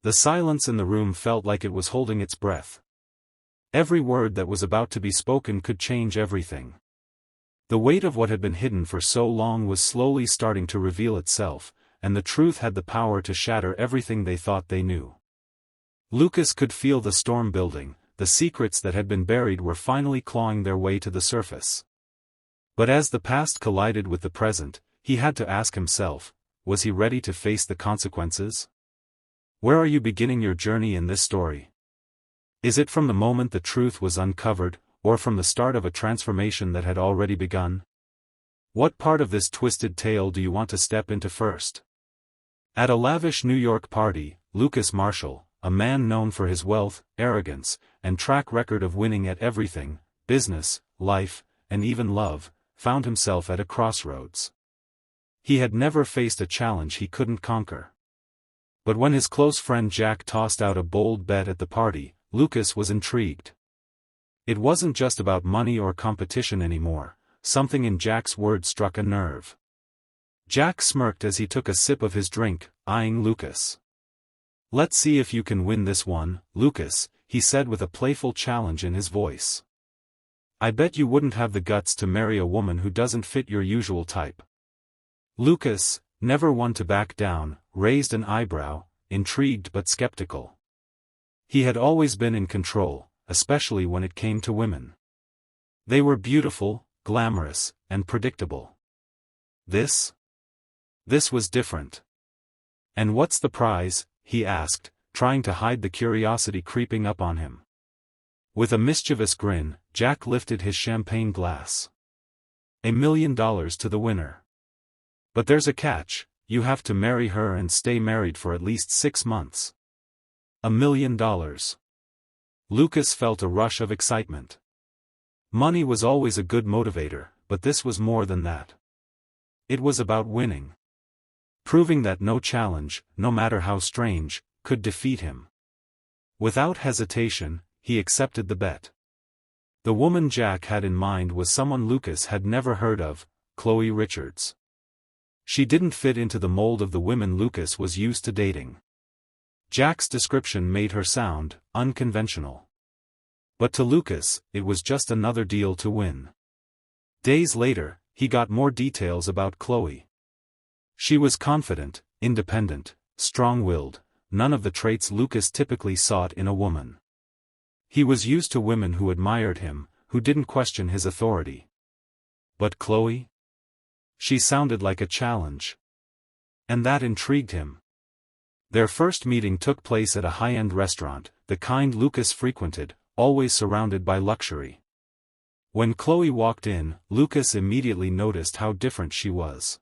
The silence in the room felt like it was holding its breath. Every word that was about to be spoken could change everything. The weight of what had been hidden for so long was slowly starting to reveal itself, and the truth had the power to shatter everything they thought they knew. Lucas could feel the storm building, the secrets that had been buried were finally clawing their way to the surface. But as the past collided with the present, he had to ask himself, was he ready to face the consequences? Where are you beginning your journey in this story? Is it from the moment the truth was uncovered, or from the start of a transformation that had already begun? What part of this twisted tale do you want to step into first? At a lavish New York party, Lucas Marshall, a man known for his wealth, arrogance, and track record of winning at everything, business, life, and even love, found himself at a crossroads. He had never faced a challenge he couldn't conquer. But when his close friend Jack tossed out a bold bet at the party, Lucas was intrigued. It wasn't just about money or competition anymore, something in Jack's words struck a nerve. Jack smirked as he took a sip of his drink, eyeing Lucas. "Let's see if you can win this one, Lucas," he said with a playful challenge in his voice. "I bet you wouldn't have the guts to marry a woman who doesn't fit your usual type." Lucas, never one to back down, raised an eyebrow, intrigued but skeptical. He had always been in control, especially when it came to women. They were beautiful, glamorous, and predictable. This was different. "And what's the prize?" he asked, trying to hide the curiosity creeping up on him. With a mischievous grin, Jack lifted his champagne glass. $1 million to the winner. "But there's a catch, you have to marry her and stay married for at least 6 months. $1 million. Lucas felt a rush of excitement. Money was always a good motivator, but this was more than that. It was about winning. Proving that no challenge, no matter how strange, could defeat him. Without hesitation, he accepted the bet. The woman Jack had in mind was someone Lucas had never heard of, Chloe Richards. She didn't fit into the mold of the women Lucas was used to dating. Jack's description made her sound unconventional. But to Lucas, it was just another deal to win. Days later, he got more details about Chloe. She was confident, independent, strong-willed, none of the traits Lucas typically sought in a woman. He was used to women who admired him, who didn't question his authority. But Chloe? She sounded like a challenge. And that intrigued him. Their first meeting took place at a high-end restaurant, the kind Lucas frequented, always surrounded by luxury. When Chloe walked in, Lucas immediately noticed how different she was.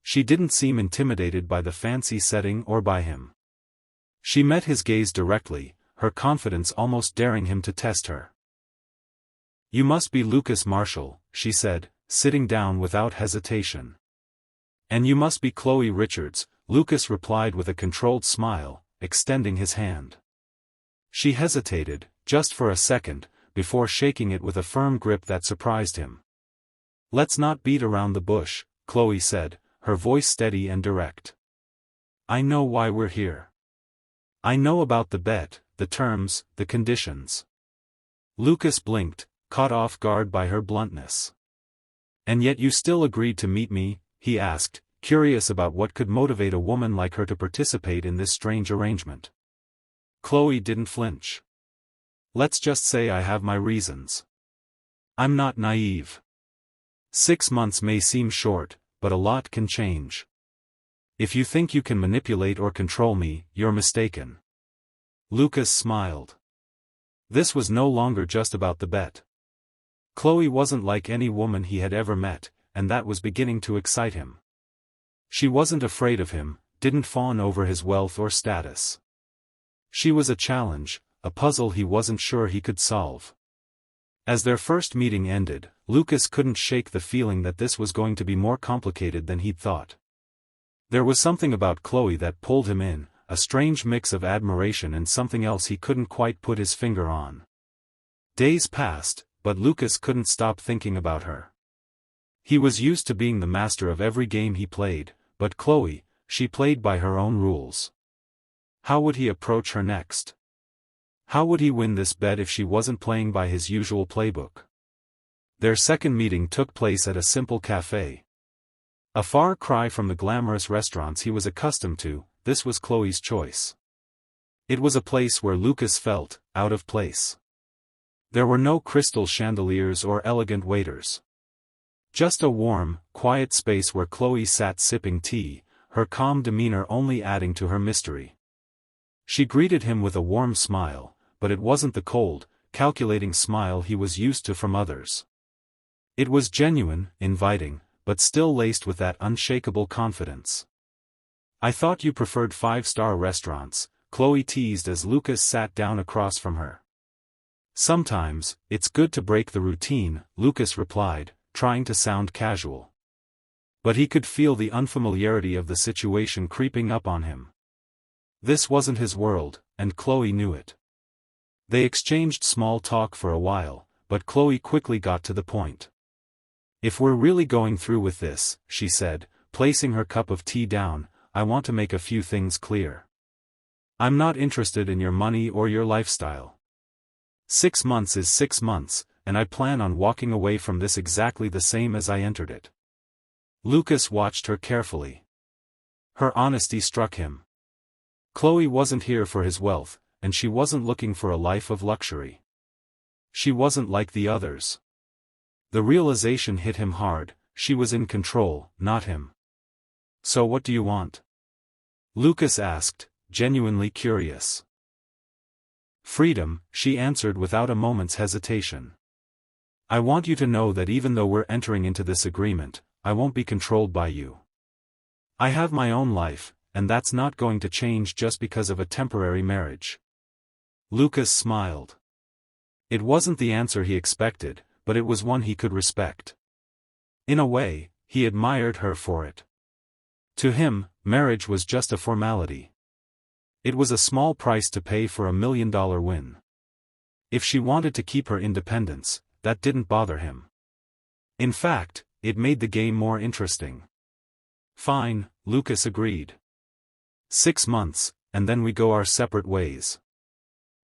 She didn't seem intimidated by the fancy setting or by him. She met his gaze directly, her confidence almost daring him to test her. "You must be Lucas Marshall," she said, sitting down without hesitation. "And you must be Chloe Richards," Lucas replied with a controlled smile, extending his hand. She hesitated, just for a second, before shaking it with a firm grip that surprised him. "Let's not beat around the bush," Chloe said, her voice steady and direct. "I know why we're here. I know about the bet, the terms, the conditions." Lucas blinked, caught off guard by her bluntness. "And yet you still agreed to meet me?" he asked, curious about what could motivate a woman like her to participate in this strange arrangement. Chloe didn't flinch. "Let's just say I have my reasons. I'm not naive. 6 months may seem short, but a lot can change. If you think you can manipulate or control me, you're mistaken." Lucas smiled. This was no longer just about the bet. Chloe wasn't like any woman he had ever met, and that was beginning to excite him. She wasn't afraid of him, didn't fawn over his wealth or status. She was a challenge, a puzzle he wasn't sure he could solve. As their first meeting ended, Lucas couldn't shake the feeling that this was going to be more complicated than he'd thought. There was something about Chloe that pulled him in, a strange mix of admiration and something else he couldn't quite put his finger on. Days passed, but Lucas couldn't stop thinking about her. He was used to being the master of every game he played, but Chloe, she played by her own rules. How would he approach her next? How would he win this bet if she wasn't playing by his usual playbook? Their second meeting took place at a simple cafe. A far cry from the glamorous restaurants he was accustomed to, this was Chloe's choice. It was a place where Lucas felt out of place. There were no crystal chandeliers or elegant waiters. Just a warm, quiet space where Chloe sat sipping tea, her calm demeanor only adding to her mystery. She greeted him with a warm smile, but it wasn't the cold, calculating smile he was used to from others. It was genuine, inviting, but still laced with that unshakable confidence. "I thought you preferred five-star restaurants," Chloe teased as Lucas sat down across from her. "Sometimes, it's good to break the routine," Lucas replied, trying to sound casual. But he could feel the unfamiliarity of the situation creeping up on him. This wasn't his world, and Chloe knew it. They exchanged small talk for a while, but Chloe quickly got to the point. "If we're really going through with this," she said, placing her cup of tea down, "I want to make a few things clear. I'm not interested in your money or your lifestyle. 6 months is 6 months, and I plan on walking away from this exactly the same as I entered it." Lucas watched her carefully. Her honesty struck him. Chloe wasn't here for his wealth, and she wasn't looking for a life of luxury. She wasn't like the others. The realization hit him hard, she was in control, not him. "So what do you want?" Lucas asked, genuinely curious. "Freedom," she answered without a moment's hesitation. "I want you to know that even though we're entering into this agreement, I won't be controlled by you. I have my own life, and that's not going to change just because of a temporary marriage." Lucas smiled. It wasn't the answer he expected, but it was one he could respect. In a way, he admired her for it. To him, marriage was just a formality. It was a small price to pay for a $1 million win. If she wanted to keep her independence, that didn't bother him. In fact, it made the game more interesting. "Fine," Lucas agreed. 6 months, and then we go our separate ways."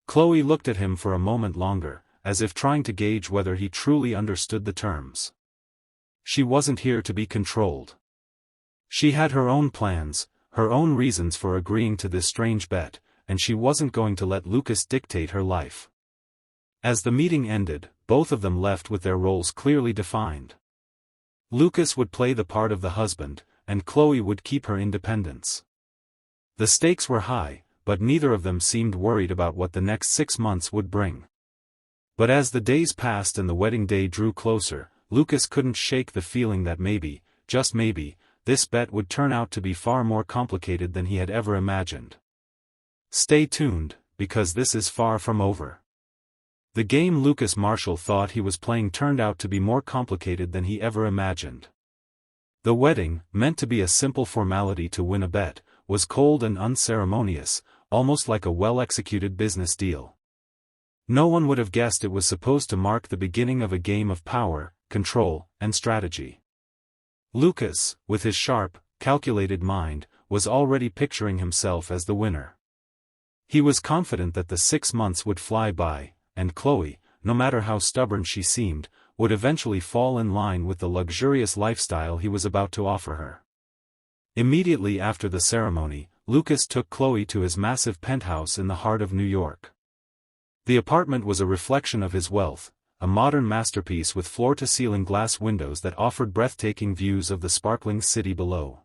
Chloe looked at him for a moment longer, as if trying to gauge whether he truly understood the terms. She wasn't here to be controlled. She had her own plans, her own reasons for agreeing to this strange bet, and she wasn't going to let Lucas dictate her life. As the meeting ended, both of them left with their roles clearly defined. Lucas would play the part of the husband, and Chloe would keep her independence. The stakes were high, but neither of them seemed worried about what the next 6 months would bring. But as the days passed and the wedding day drew closer, Lucas couldn't shake the feeling that maybe, just maybe, this bet would turn out to be far more complicated than he had ever imagined. Stay tuned, because this is far from over. The game Lucas Marshall thought he was playing turned out to be more complicated than he ever imagined. The wedding, meant to be a simple formality to win a bet, was cold and unceremonious, almost like a well-executed business deal. No one would have guessed it was supposed to mark the beginning of a game of power, control, and strategy. Lucas, with his sharp, calculated mind, was already picturing himself as the winner. He was confident that the 6 months would fly by, and Chloe, no matter how stubborn she seemed, would eventually fall in line with the luxurious lifestyle he was about to offer her. Immediately after the ceremony, Lucas took Chloe to his massive penthouse in the heart of New York. The apartment was a reflection of his wealth, a modern masterpiece with floor-to-ceiling glass windows that offered breathtaking views of the sparkling city below.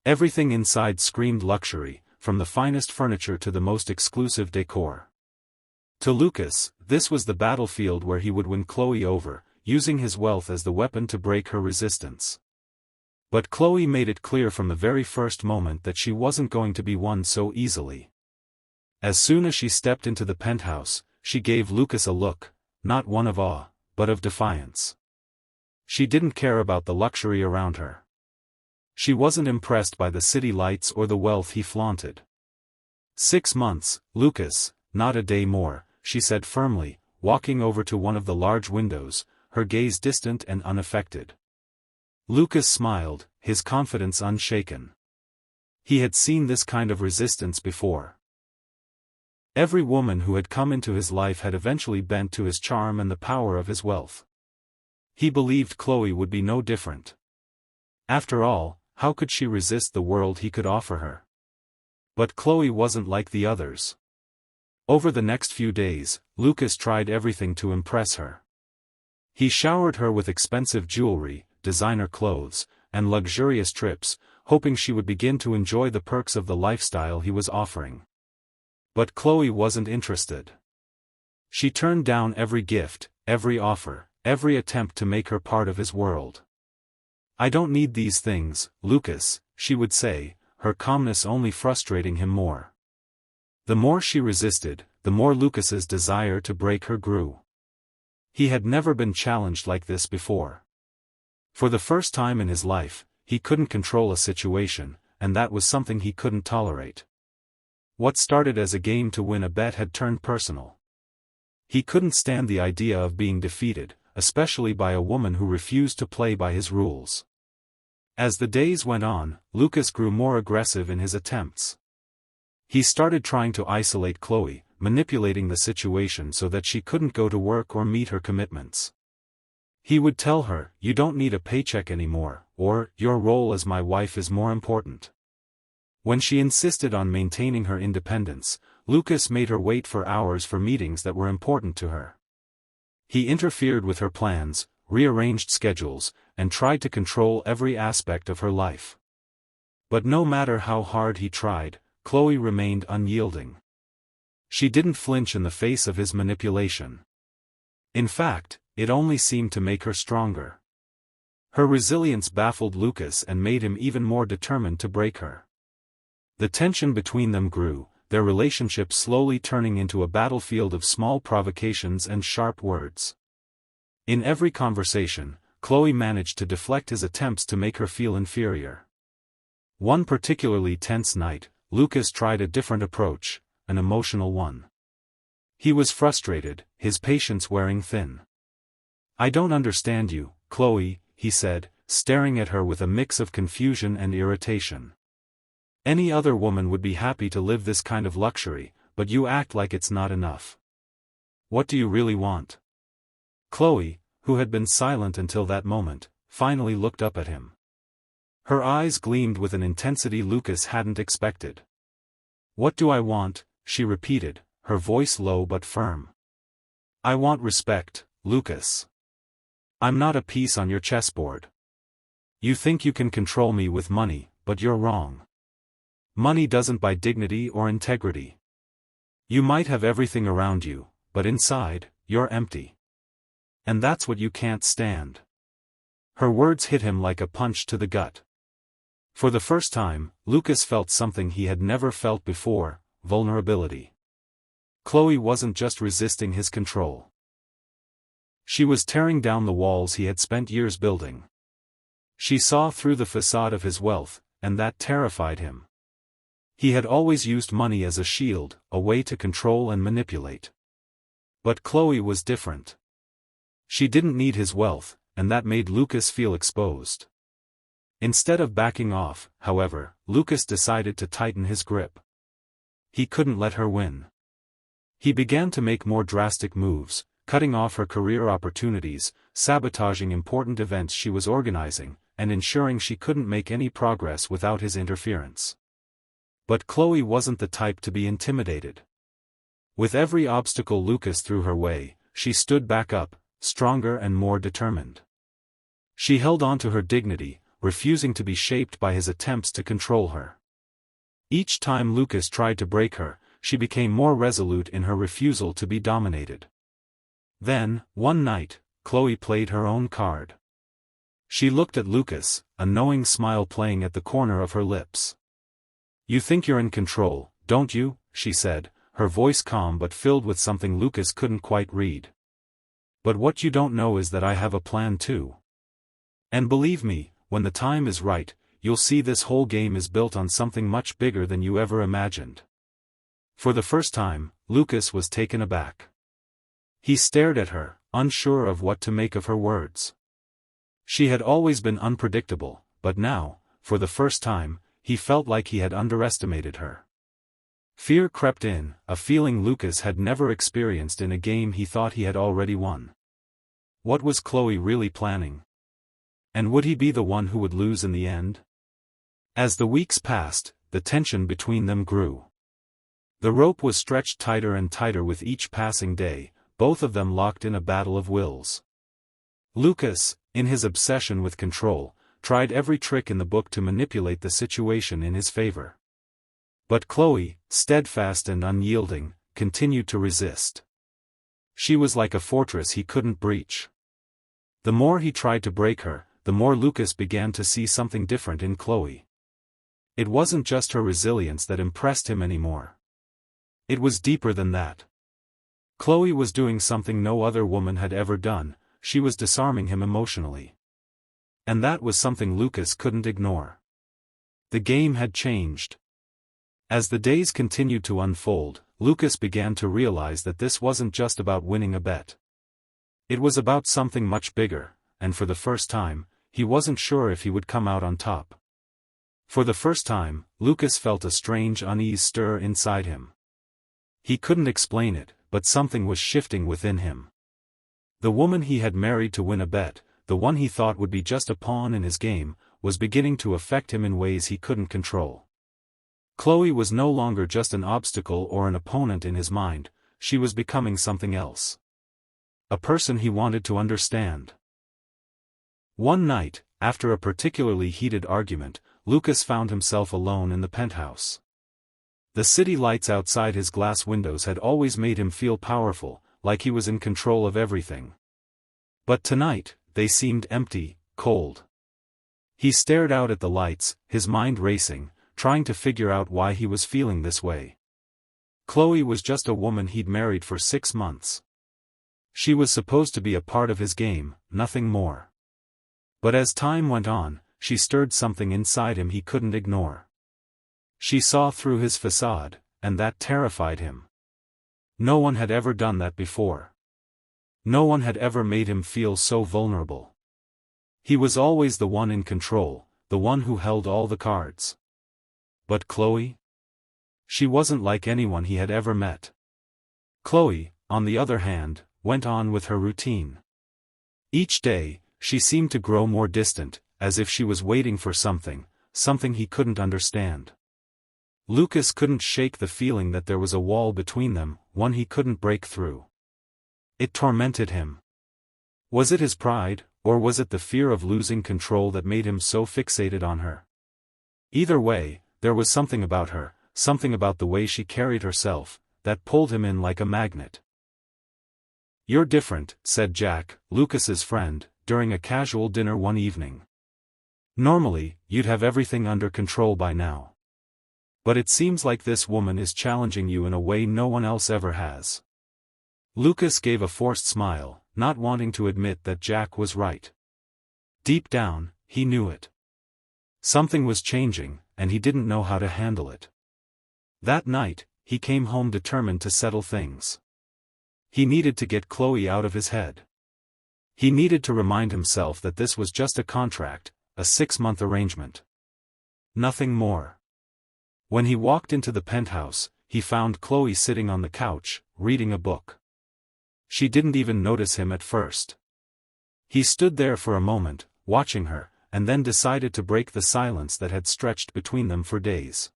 Everything inside screamed luxury, from the finest furniture to the most exclusive decor. To Lucas, this was the battlefield where he would win Chloe over, using his wealth as the weapon to break her resistance. But Chloe made it clear from the very first moment that she wasn't going to be won so easily. As soon as she stepped into the penthouse, she gave Lucas a look, not one of awe, but of defiance. She didn't care about the luxury around her. She wasn't impressed by the city lights or the wealth he flaunted. 6 months, Lucas, not a day more, she said firmly, walking over to one of the large windows, her gaze distant and unaffected. Lucas smiled, his confidence unshaken. He had seen this kind of resistance before. Every woman who had come into his life had eventually bent to his charm and the power of his wealth. He believed Chloe would be no different. After all, how could she resist the world he could offer her? But Chloe wasn't like the others. Over the next few days, Lucas tried everything to impress her. He showered her with expensive jewelry, designer clothes, and luxurious trips, hoping she would begin to enjoy the perks of the lifestyle he was offering. But Chloe wasn't interested. She turned down every gift, every offer, every attempt to make her part of his world. "I don't need these things, Lucas," she would say, her calmness only frustrating him more. The more she resisted, the more Lucas's desire to break her grew. He had never been challenged like this before. For the first time in his life, he couldn't control a situation, and that was something he couldn't tolerate. What started as a game to win a bet had turned personal. He couldn't stand the idea of being defeated, especially by a woman who refused to play by his rules. As the days went on, Lucas grew more aggressive in his attempts. He started trying to isolate Chloe, manipulating the situation so that she couldn't go to work or meet her commitments. He would tell her, "You don't need a paycheck anymore," or, "Your role as my wife is more important." When she insisted on maintaining her independence, Lucas made her wait for hours for meetings that were important to her. He interfered with her plans, rearranged schedules, and tried to control every aspect of her life. But no matter how hard he tried, Chloe remained unyielding. She didn't flinch in the face of his manipulation. In fact, it only seemed to make her stronger. Her resilience baffled Lucas and made him even more determined to break her. The tension between them grew, their relationship slowly turning into a battlefield of small provocations and sharp words. In every conversation, Chloe managed to deflect his attempts to make her feel inferior. One particularly tense night, Lucas tried a different approach, an emotional one. He was frustrated, his patience wearing thin. "I don't understand you, Chloe," he said, staring at her with a mix of confusion and irritation. "Any other woman would be happy to live this kind of luxury, but you act like it's not enough. What do you really want?" Chloe, who had been silent until that moment, finally looked up at him. Her eyes gleamed with an intensity Lucas hadn't expected. "What do I want?" she repeated, her voice low but firm. "I want respect, Lucas. I'm not a piece on your chessboard. You think you can control me with money, but you're wrong. Money doesn't buy dignity or integrity. You might have everything around you, but inside, you're empty. And that's what you can't stand." Her words hit him like a punch to the gut. For the first time, Lucas felt something he had never felt before: vulnerability. Chloe wasn't just resisting his control. She was tearing down the walls he had spent years building. She saw through the facade of his wealth, and that terrified him. He had always used money as a shield, a way to control and manipulate. But Chloe was different. She didn't need his wealth, and that made Lucas feel exposed. Instead of backing off, however, Lucas decided to tighten his grip. He couldn't let her win. He began to make more drastic moves, cutting off her career opportunities, sabotaging important events she was organizing, and ensuring she couldn't make any progress without his interference. But Chloe wasn't the type to be intimidated. With every obstacle Lucas threw her way, she stood back up, stronger and more determined. She held on to her dignity, refusing to be shaped by his attempts to control her. Each time Lucas tried to break her, she became more resolute in her refusal to be dominated. Then, one night, Chloe played her own card. She looked at Lucas, a knowing smile playing at the corner of her lips. "You think you're in control, don't you?" she said, her voice calm but filled with something Lucas couldn't quite read. "But what you don't know is that I have a plan too. And believe me, when the time is right, you'll see this whole game is built on something much bigger than you ever imagined." For the first time, Lucas was taken aback. He stared at her, unsure of what to make of her words. She had always been unpredictable, but now, for the first time, he felt like he had underestimated her. Fear crept in, a feeling Lucas had never experienced in a game he thought he had already won. What was Chloe really planning? And would he be the one who would lose in the end? As the weeks passed, the tension between them grew. The rope was stretched tighter and tighter with each passing day, both of them locked in a battle of wills. Lucas, in his obsession with control, tried every trick in the book to manipulate the situation in his favor. But Chloe, steadfast and unyielding, continued to resist. She was like a fortress he couldn't breach. The more he tried to break her, the more Lucas began to see something different in Chloe. It wasn't just her resilience that impressed him anymore. It was deeper than that. Chloe was doing something no other woman had ever done, she was disarming him emotionally. And that was something Lucas couldn't ignore. The game had changed. As the days continued to unfold, Lucas began to realize that this wasn't just about winning a bet. It was about something much bigger, and for the first time, he wasn't sure if he would come out on top. For the first time, Lucas felt a strange unease stir inside him. He couldn't explain it, but something was shifting within him. The woman he had married to win a bet, the one he thought would be just a pawn in his game, was beginning to affect him in ways he couldn't control. Chloe was no longer just an obstacle or an opponent in his mind, she was becoming something else. A person he wanted to understand. One night, after a particularly heated argument, Lucas found himself alone in the penthouse. The city lights outside his glass windows had always made him feel powerful, like he was in control of everything. But tonight, they seemed empty, cold. He stared out at the lights, his mind racing, trying to figure out why he was feeling this way. Chloe was just a woman he'd married for 6 months. She was supposed to be a part of his game, nothing more. But as time went on, she stirred something inside him he couldn't ignore. She saw through his facade, and that terrified him. No one had ever done that before. No one had ever made him feel so vulnerable. He was always the one in control, the one who held all the cards. But Chloe? She wasn't like anyone he had ever met. Chloe, on the other hand, went on with her routine. Each day, she seemed to grow more distant, as if she was waiting for something he couldn't understand. Lucas couldn't shake the feeling that there was a wall between them, one he couldn't break through. It tormented him. Was it his pride, or was it the fear of losing control that made him so fixated on her? Either way, there was something about her, something about the way she carried herself, that pulled him in like a magnet. "You're different," said Jack, Lucas's friend, during a casual dinner one evening. "Normally, you'd have everything under control by now. But it seems like this woman is challenging you in a way no one else ever has." Lucas gave a forced smile, not wanting to admit that Jack was right. Deep down, he knew it. Something was changing, and he didn't know how to handle it. That night, he came home determined to settle things. He needed to get Chloe out of his head. He needed to remind himself that this was just a contract, a 6-month arrangement. Nothing more. When he walked into the penthouse, he found Chloe sitting on the couch, reading a book. She didn't even notice him at first. He stood there for a moment, watching her, and then decided to break the silence that had stretched between them for days.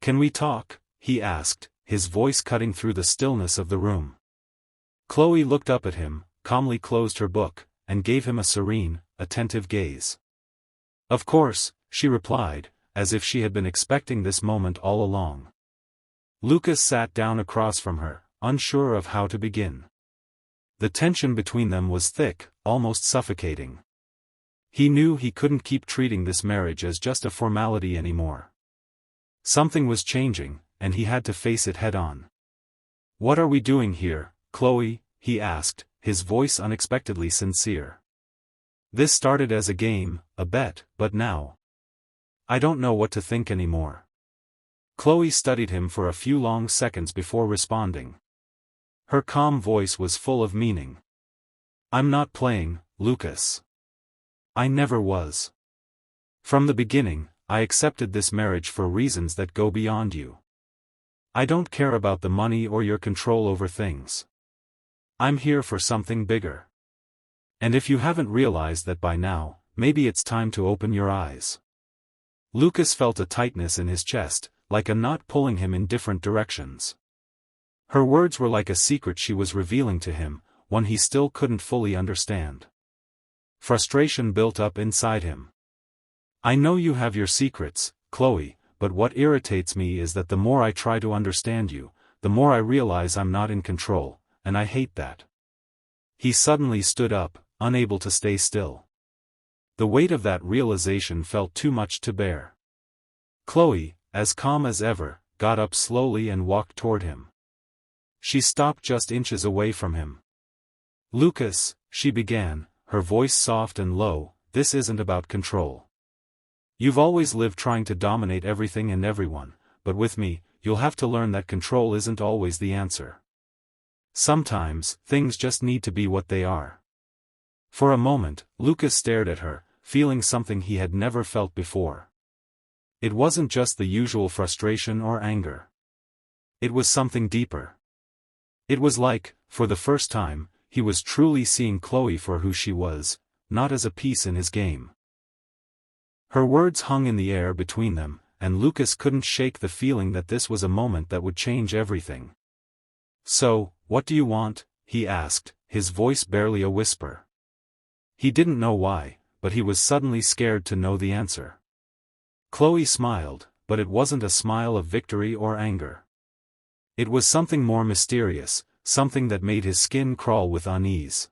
"Can we talk?" he asked, his voice cutting through the stillness of the room. Chloe looked up at him, calmly closed her book, and gave him a serene, attentive gaze. "Of course," she replied, as if she had been expecting this moment all along. Lucas sat down across from her, unsure of how to begin. The tension between them was thick, almost suffocating. He knew he couldn't keep treating this marriage as just a formality anymore. Something was changing, and he had to face it head-on. "What are we doing here, Chloe?" he asked, his voice unexpectedly sincere. "This started as a game, a bet, but now I don't know what to think anymore." Chloe studied him for a few long seconds before responding. Her calm voice was full of meaning. "I'm not playing, Lucas. I never was. From the beginning, I accepted this marriage for reasons that go beyond you. I don't care about the money or your control over things. I'm here for something bigger. And if you haven't realized that by now, maybe it's time to open your eyes." Lucas felt a tightness in his chest, like a knot pulling him in different directions. Her words were like a secret she was revealing to him, one he still couldn't fully understand. Frustration built up inside him. "I know you have your secrets, Chloe, but what irritates me is that the more I try to understand you, the more I realize I'm not in control, and I hate that." He suddenly stood up, unable to stay still. The weight of that realization felt too much to bear. Chloe, as calm as ever, got up slowly and walked toward him. She stopped just inches away from him. "Lucas," she began, her voice soft and low, "this isn't about control. You've always lived trying to dominate everything and everyone, but with me, you'll have to learn that control isn't always the answer. Sometimes, things just need to be what they are." For a moment, Lucas stared at her, feeling something he had never felt before. It wasn't just the usual frustration or anger. It was something deeper. It was like, for the first time, he was truly seeing Chloe for who she was, not as a piece in his game. Her words hung in the air between them, and Lucas couldn't shake the feeling that this was a moment that would change everything. "So, what do you want?" he asked, his voice barely a whisper. He didn't know why, but he was suddenly scared to know the answer. Chloe smiled, but it wasn't a smile of victory or anger. It was something more mysterious, something that made his skin crawl with unease.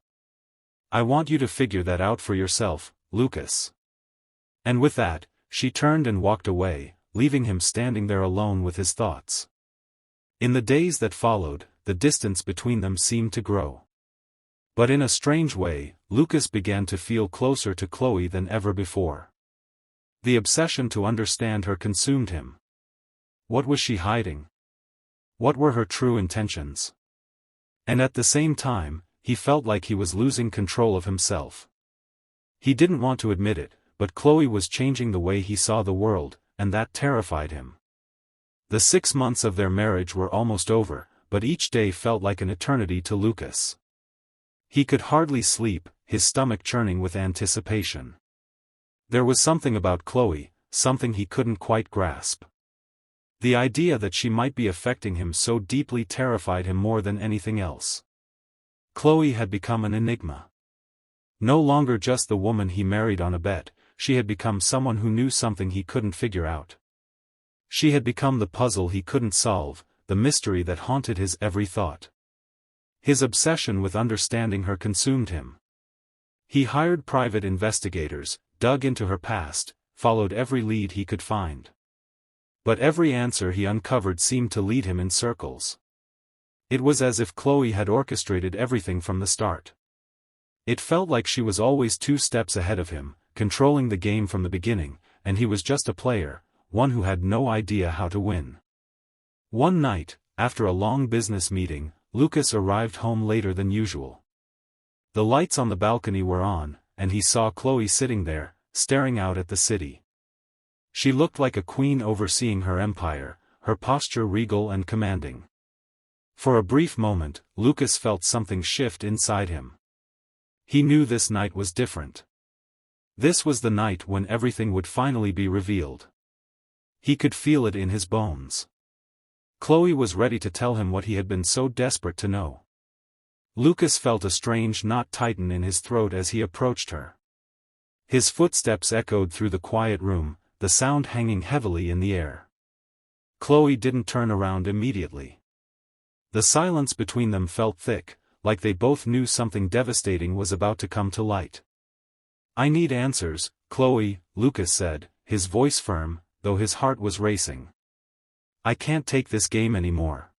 "I want you to figure that out for yourself, Lucas." And with that, she turned and walked away, leaving him standing there alone with his thoughts. In the days that followed, the distance between them seemed to grow. But in a strange way, Lucas began to feel closer to Chloe than ever before. The obsession to understand her consumed him. What was she hiding? What were her true intentions? And at the same time, he felt like he was losing control of himself. He didn't want to admit it, but Chloe was changing the way he saw the world, and that terrified him. The 6 months of their marriage were almost over, but each day felt like an eternity to Lucas. He could hardly sleep, his stomach churning with anticipation. There was something about Chloe, something he couldn't quite grasp. The idea that she might be affecting him so deeply terrified him more than anything else. Chloe had become an enigma. No longer just the woman he married on a bet, she had become someone who knew something he couldn't figure out. She had become the puzzle he couldn't solve, the mystery that haunted his every thought. His obsession with understanding her consumed him. He hired private investigators, dug into her past, followed every lead he could find. But every answer he uncovered seemed to lead him in circles. It was as if Chloe had orchestrated everything from the start. It felt like she was always 2 steps ahead of him, controlling the game from the beginning, and he was just a player, one who had no idea how to win. One night, after a long business meeting, Lucas arrived home later than usual. The lights on the balcony were on, and he saw Chloe sitting there, staring out at the city. She looked like a queen overseeing her empire, her posture regal and commanding. For a brief moment, Lucas felt something shift inside him. He knew this night was different. This was the night when everything would finally be revealed. He could feel it in his bones. Chloe was ready to tell him what he had been so desperate to know. Lucas felt a strange knot tighten in his throat as he approached her. His footsteps echoed through the quiet room, the sound hanging heavily in the air. Chloe didn't turn around immediately. The silence between them felt thick, like they both knew something devastating was about to come to light. "I need answers, Chloe," Lucas said, his voice firm, though his heart was racing. "I can't take this game anymore.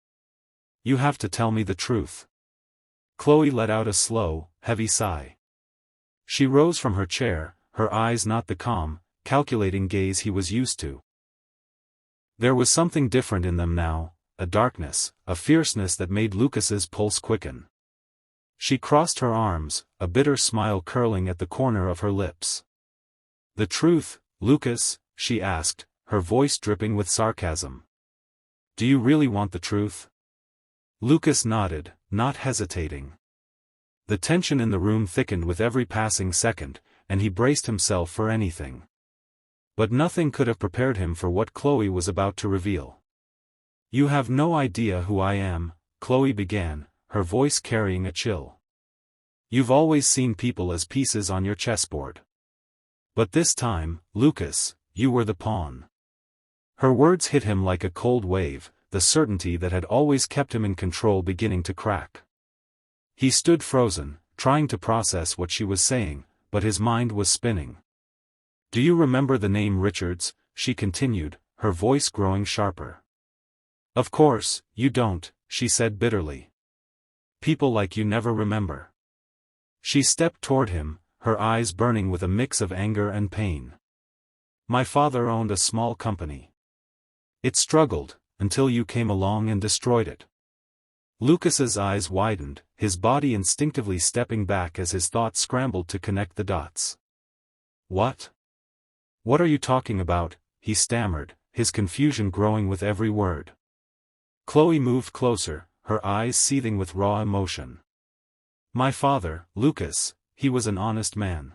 You have to tell me the truth." Chloe let out a slow, heavy sigh. She rose from her chair, her eyes not the calm, calculating gaze he was used to. There was something different in them now, a darkness, a fierceness that made Lucas's pulse quicken. She crossed her arms, a bitter smile curling at the corner of her lips. "The truth, Lucas," she asked, her voice dripping with sarcasm. Do you really want the truth? Lucas nodded, not hesitating. The tension in the room thickened with every passing second, and he braced himself for anything. But nothing could have prepared him for what Chloe was about to reveal. You have no idea who I am, Chloe began, her voice carrying a chill. You've always seen people as pieces on your chessboard. But this time, Lucas, you were the pawn. Her words hit him like a cold wave, the certainty that had always kept him in control beginning to crack. He stood frozen, trying to process what she was saying, but his mind was spinning. Do you remember the name Richards? She continued, her voice growing sharper. Of course, you don't, she said bitterly. People like you never remember. She stepped toward him, her eyes burning with a mix of anger and pain. My father owned a small company. It struggled, until you came along and destroyed it. Lucas's eyes widened, his body instinctively stepping back as his thoughts scrambled to connect the dots. What? What are you talking about? He stammered, his confusion growing with every word. Chloe moved closer, her eyes seething with raw emotion. My father, Lucas, he was an honest man.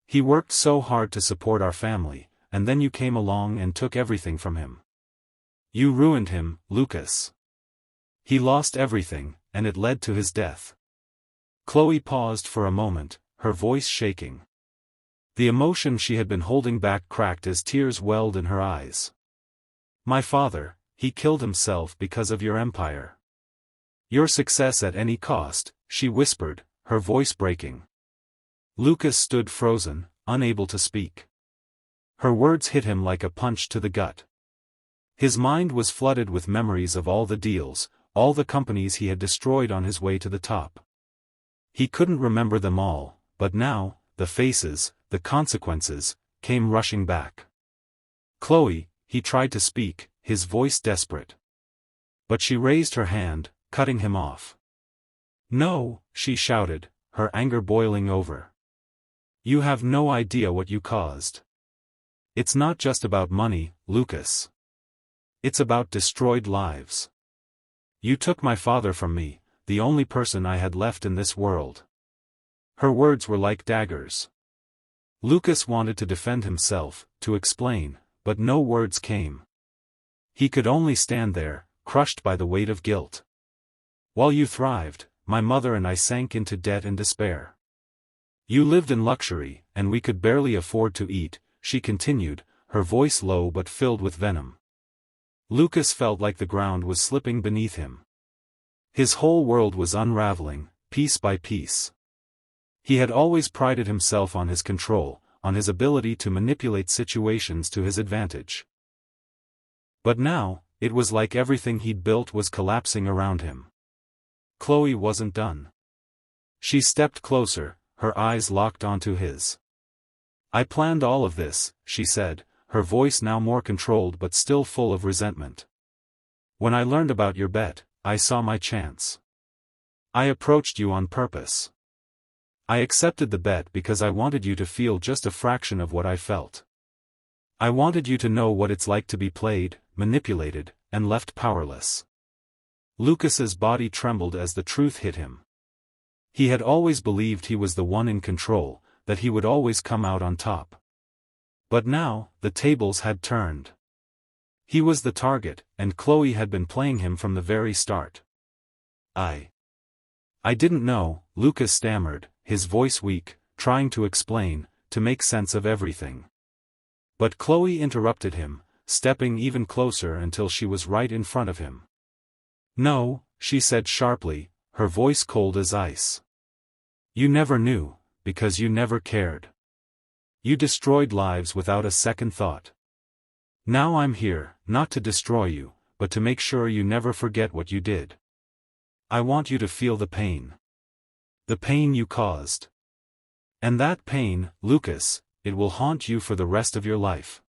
He worked so hard to support our family, and then you came along and took everything from him. You ruined him, Lucas. He lost everything, and it led to his death. Chloe paused for a moment, her voice shaking. The emotion she had been holding back cracked as tears welled in her eyes. My father, he killed himself because of your empire. Your success at any cost, she whispered, her voice breaking. Lucas stood frozen, unable to speak. Her words hit him like a punch to the gut. His mind was flooded with memories of all the deals, all the companies he had destroyed on his way to the top. He couldn't remember them all, but now, the faces, the consequences, came rushing back. Chloe, he tried to speak, his voice desperate. But she raised her hand, cutting him off. No, she shouted, her anger boiling over. You have no idea what you caused. It's not just about money, Lucas. It's about destroyed lives. You took my father from me, the only person I had left in this world. Her words were like daggers. Lucas wanted to defend himself, to explain, but no words came. He could only stand there, crushed by the weight of guilt. While you thrived, my mother and I sank into debt and despair. You lived in luxury, and we could barely afford to eat, she continued, her voice low but filled with venom. Lucas felt like the ground was slipping beneath him. His whole world was unraveling, piece by piece. He had always prided himself on his control, on his ability to manipulate situations to his advantage. But now, it was like everything he'd built was collapsing around him. Chloe wasn't done. She stepped closer, her eyes locked onto his. I planned all of this, she said, her voice now more controlled but still full of resentment. When I learned about your bet, I saw my chance. I approached you on purpose. I accepted the bet because I wanted you to feel just a fraction of what I felt. I wanted you to know what it's like to be played, manipulated, and left powerless. Lucas's body trembled as the truth hit him. He had always believed he was the one in control, that he would always come out on top. But now, the tables had turned. He was the target, and Chloe had been playing him from the very start. I didn't know, Lucas stammered, his voice weak, trying to explain, to make sense of everything. But Chloe interrupted him, stepping even closer until she was right in front of him. No, she said sharply, her voice cold as ice. You never knew, because you never cared. You destroyed lives without a second thought. Now I'm here, not to destroy you, but to make sure you never forget what you did. I want you to feel the pain. The pain you caused. And that pain, Lucas, it will haunt you for the rest of your life.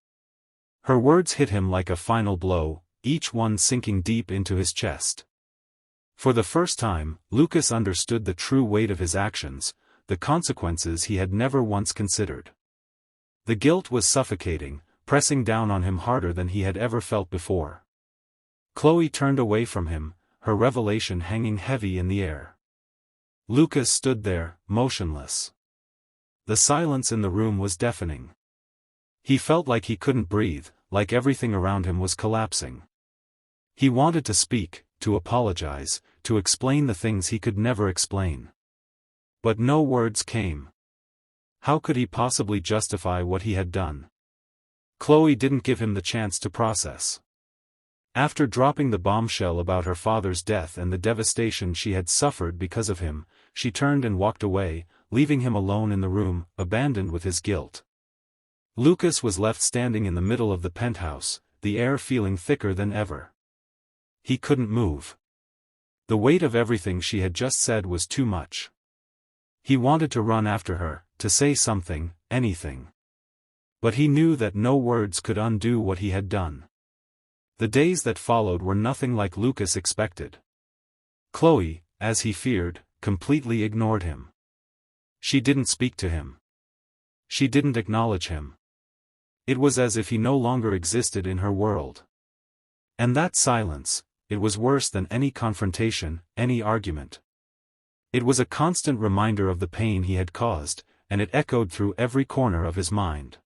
Her words hit him like a final blow, each one sinking deep into his chest. For the first time, Lucas understood the true weight of his actions, the consequences he had never once considered. The guilt was suffocating, pressing down on him harder than he had ever felt before. Chloe turned away from him, her revelation hanging heavy in the air. Lucas stood there, motionless. The silence in the room was deafening. He felt like he couldn't breathe, like everything around him was collapsing. He wanted to speak, to apologize, to explain the things he could never explain. But no words came. How could he possibly justify what he had done? Chloe didn't give him the chance to process. After dropping the bombshell about her father's death and the devastation she had suffered because of him, she turned and walked away, leaving him alone in the room, abandoned with his guilt. Lucas was left standing in the middle of the penthouse, the air feeling thicker than ever. He couldn't move. The weight of everything she had just said was too much. He wanted to run after her, to say something, anything. But he knew that no words could undo what he had done. The days that followed were nothing like Lucas expected. Chloe, as he feared, completely ignored him. She didn't speak to him. She didn't acknowledge him. It was as if he no longer existed in her world. And that silence, it was worse than any confrontation, any argument. It was a constant reminder of the pain he had caused, and it echoed through every corner of his mind.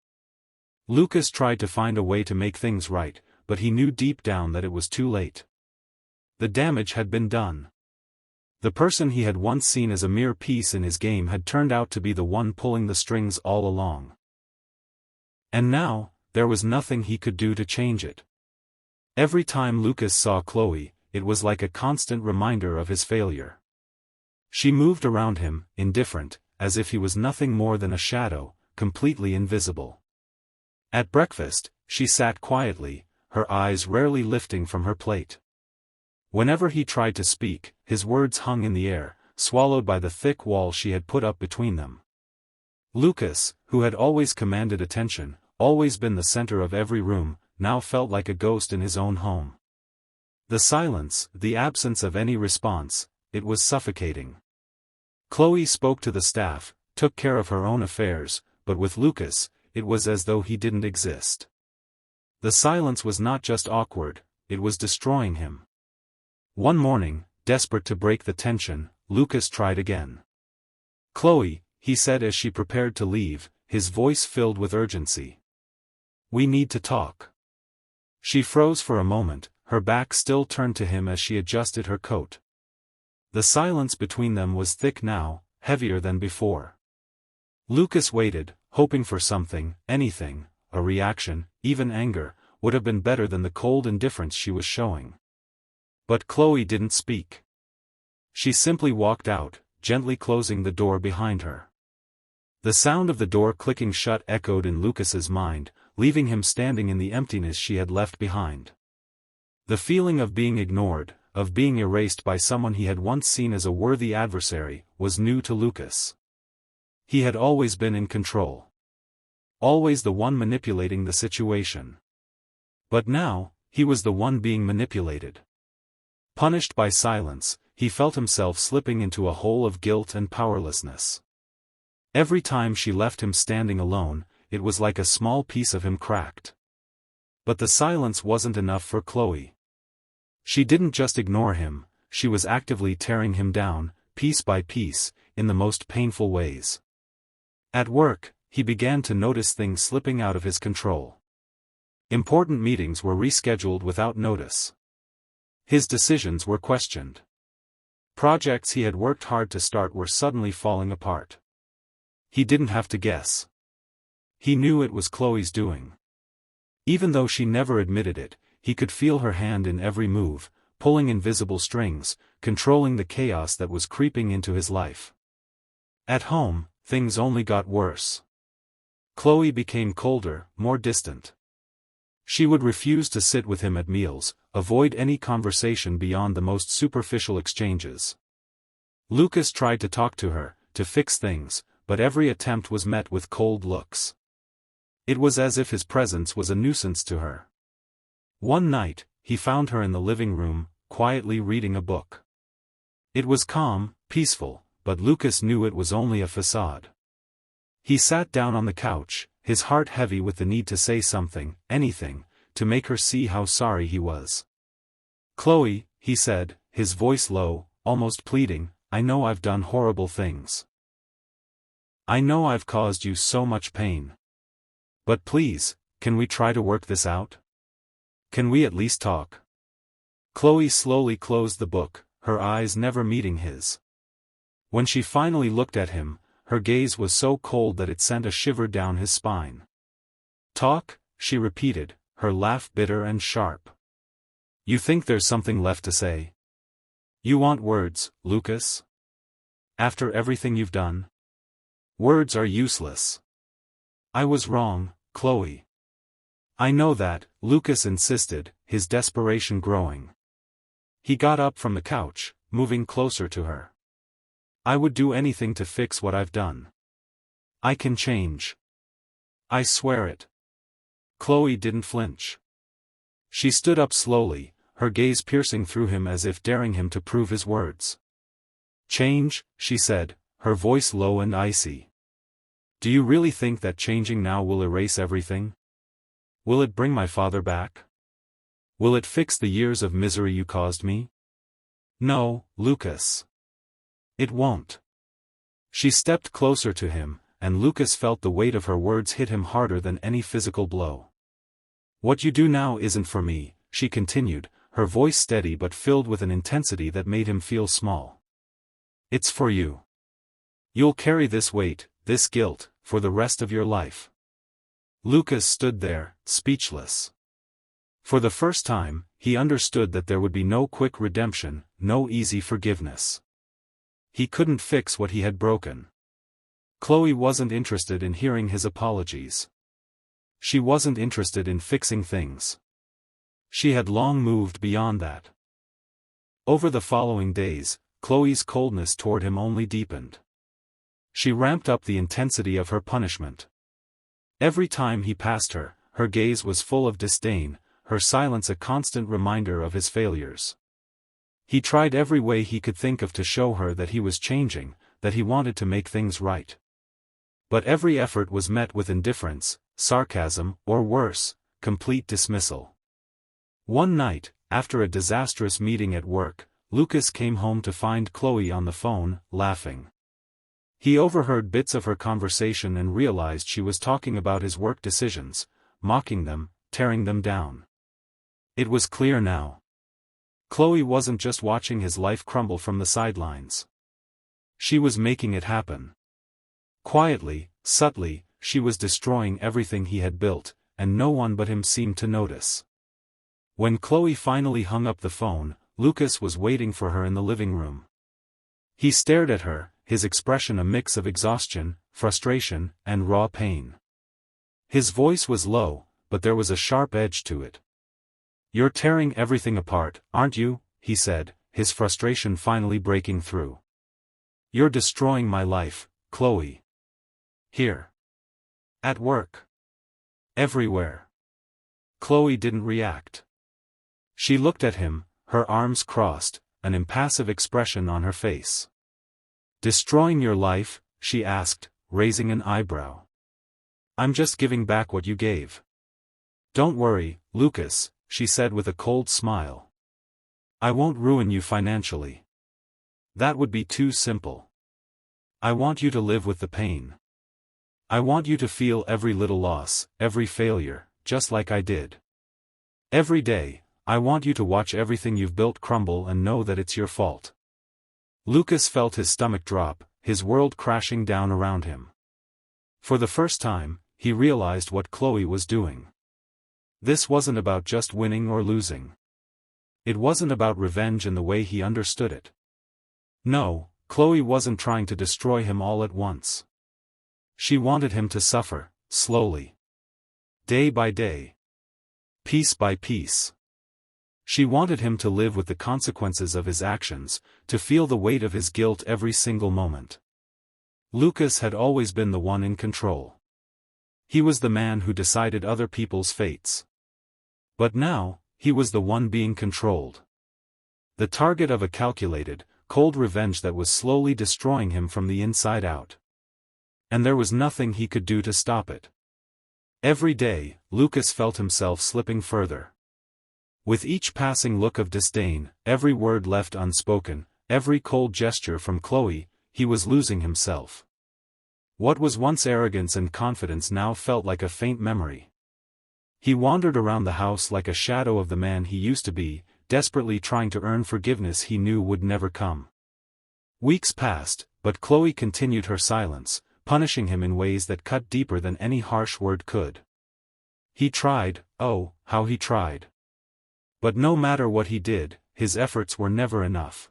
Lucas tried to find a way to make things right, but he knew deep down that it was too late. The damage had been done. The person he had once seen as a mere piece in his game had turned out to be the one pulling the strings all along. And now, there was nothing he could do to change it. Every time Lucas saw Chloe, it was like a constant reminder of his failure. She moved around him, indifferent, as if he was nothing more than a shadow, completely invisible. At breakfast, she sat quietly, her eyes rarely lifting from her plate. Whenever he tried to speak, his words hung in the air, swallowed by the thick wall she had put up between them. Lucas, who had always commanded attention, always been the center of every room, now felt like a ghost in his own home. The silence, the absence of any response, it was suffocating. Chloe spoke to the staff, took care of her own affairs, but with Lucas, it was as though he didn't exist. The silence was not just awkward, it was destroying him. One morning, desperate to break the tension, Lucas tried again. "Chloe," he said as she prepared to leave, his voice filled with urgency. "We need to talk." She froze for a moment, her back still turned to him as she adjusted her coat. The silence between them was thick now, heavier than before. Lucas waited, hoping for something, anything, a reaction, even anger, would have been better than the cold indifference she was showing. But Chloe didn't speak. She simply walked out, gently closing the door behind her. The sound of the door clicking shut echoed in Lucas's mind, leaving him standing in the emptiness she had left behind. The feeling of being ignored, of being erased by someone he had once seen as a worthy adversary, was new to Lucas. He had always been in control. Always the one manipulating the situation. But now, he was the one being manipulated. Punished by silence, he felt himself slipping into a hole of guilt and powerlessness. Every time she left him standing alone, it was like a small piece of him cracked. But the silence wasn't enough for Chloe. She didn't just ignore him, she was actively tearing him down, piece by piece, in the most painful ways. At work, he began to notice things slipping out of his control. Important meetings were rescheduled without notice. His decisions were questioned. Projects he had worked hard to start were suddenly falling apart. He didn't have to guess. He knew it was Chloe's doing. Even though she never admitted it, he could feel her hand in every move, pulling invisible strings, controlling the chaos that was creeping into his life. At home, things only got worse. Chloe became colder, more distant. She would refuse to sit with him at meals, avoid any conversation beyond the most superficial exchanges. Lucas tried to talk to her, to fix things, but every attempt was met with cold looks. It was as if his presence was a nuisance to her. One night, he found her in the living room, quietly reading a book. It was calm, peaceful, but Lucas knew it was only a facade. He sat down on the couch, his heart heavy with the need to say something, anything, to make her see how sorry he was. "Chloe," he said, his voice low, almost pleading, "I know I've done horrible things. I know I've caused you so much pain. But please, can we try to work this out? Can we at least talk?" Chloe slowly closed the book, her eyes never meeting his. When she finally looked at him, her gaze was so cold that it sent a shiver down his spine. "Talk?" she repeated, her laugh bitter and sharp. "You think there's something left to say? You want words, Lucas? After everything you've done? Words are useless." "I was wrong, Chloe. I know that," Lucas insisted, his desperation growing. He got up from the couch, moving closer to her. "I would do anything to fix what I've done. I can change. I swear it." Chloe didn't flinch. She stood up slowly, her gaze piercing through him as if daring him to prove his words. "Change," she said, her voice low and icy. "Do you really think that changing now will erase everything? Will it bring my father back? Will it fix the years of misery you caused me? No, Lucas. It won't." She stepped closer to him, and Lucas felt the weight of her words hit him harder than any physical blow. "What you do now isn't for me," she continued, her voice steady but filled with an intensity that made him feel small. "It's for you. You'll carry this weight, this guilt, for the rest of your life." Lucas stood there, speechless. For the first time, he understood that there would be no quick redemption, no easy forgiveness. He couldn't fix what he had broken. Chloe wasn't interested in hearing his apologies. She wasn't interested in fixing things. She had long moved beyond that. Over the following days, Chloe's coldness toward him only deepened. She ramped up the intensity of her punishment. Every time he passed her, her gaze was full of disdain, her silence a constant reminder of his failures. He tried every way he could think of to show her that he was changing, that he wanted to make things right. But every effort was met with indifference, sarcasm, or worse, complete dismissal. One night, after a disastrous meeting at work, Lucas came home to find Chloe on the phone, laughing. He overheard bits of her conversation and realized she was talking about his work decisions, mocking them, tearing them down. It was clear now. Chloe wasn't just watching his life crumble from the sidelines. She was making it happen. Quietly, subtly, she was destroying everything he had built, and no one but him seemed to notice. When Chloe finally hung up the phone, Lucas was waiting for her in the living room. He stared at her, his expression a mix of exhaustion, frustration, and raw pain. His voice was low, but there was a sharp edge to it. "You're tearing everything apart, aren't you?" he said, his frustration finally breaking through. "You're destroying my life, Chloe. Here. At work. Everywhere." Chloe didn't react. She looked at him, her arms crossed, an impassive expression on her face. "Destroying your life?" she asked, raising an eyebrow. "I'm just giving back what you gave." "Don't worry, Lucas," she said with a cold smile. "I won't ruin you financially. That would be too simple. I want you to live with the pain. I want you to feel every little loss, every failure, just like I did. Every day, I want you to watch everything you've built crumble and know that it's your fault." Lucas felt his stomach drop, his world crashing down around him. For the first time, he realized what Chloe was doing. This wasn't about just winning or losing. It wasn't about revenge in the way he understood it. No, Chloe wasn't trying to destroy him all at once. She wanted him to suffer, slowly. Day by day. Piece by piece. She wanted him to live with the consequences of his actions, to feel the weight of his guilt every single moment. Lucas had always been the one in control. He was the man who decided other people's fates. But now, he was the one being controlled. The target of a calculated, cold revenge that was slowly destroying him from the inside out. And there was nothing he could do to stop it. Every day, Lucas felt himself slipping further. With each passing look of disdain, every word left unspoken, every cold gesture from Chloe, he was losing himself. What was once arrogance and confidence now felt like a faint memory. He wandered around the house like a shadow of the man he used to be, desperately trying to earn forgiveness he knew would never come. Weeks passed, but Chloe continued her silence, punishing him in ways that cut deeper than any harsh word could. He tried, oh, how he tried. But no matter what he did, his efforts were never enough.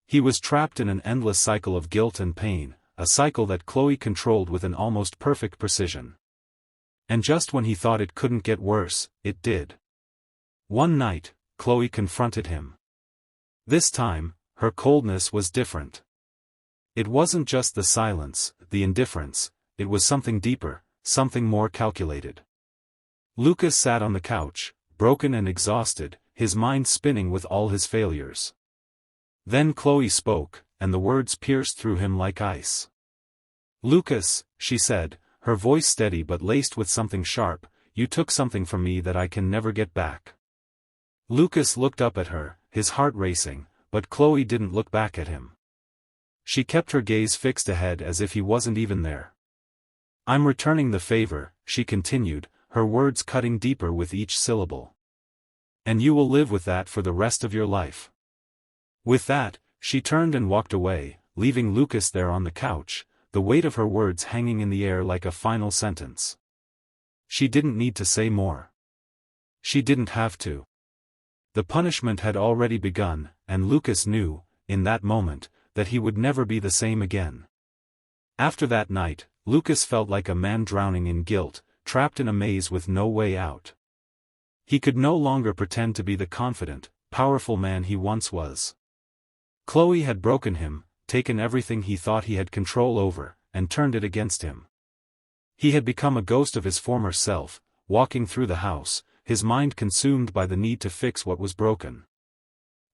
He was trapped in an endless cycle of guilt and pain, a cycle that Chloe controlled with an almost perfect precision. And just when he thought it couldn't get worse, it did. One night, Chloe confronted him. This time, her coldness was different. It wasn't just the silence, the indifference, it was something deeper, something more calculated. Lucas sat on the couch, broken and exhausted, his mind spinning with all his failures. Then Chloe spoke, and the words pierced through him like ice. "Lucas," she said, her voice steady but laced with something sharp, "you took something from me that I can never get back." Lucas looked up at her, his heart racing, but Chloe didn't look back at him. She kept her gaze fixed ahead as if he wasn't even there. "I'm returning the favor," she continued, her words cutting deeper with each syllable. "And you will live with that for the rest of your life." With that, she turned and walked away, leaving Lucas there on the couch, the weight of her words hanging in the air like a final sentence. She didn't need to say more. She didn't have to. The punishment had already begun, and Lucas knew, in that moment, that he would never be the same again. After that night, Lucas felt like a man drowning in guilt, trapped in a maze with no way out. He could no longer pretend to be the confident, powerful man he once was. Chloe had broken him, taken everything he thought he had control over, and turned it against him. He had become a ghost of his former self, walking through the house, his mind consumed by the need to fix what was broken.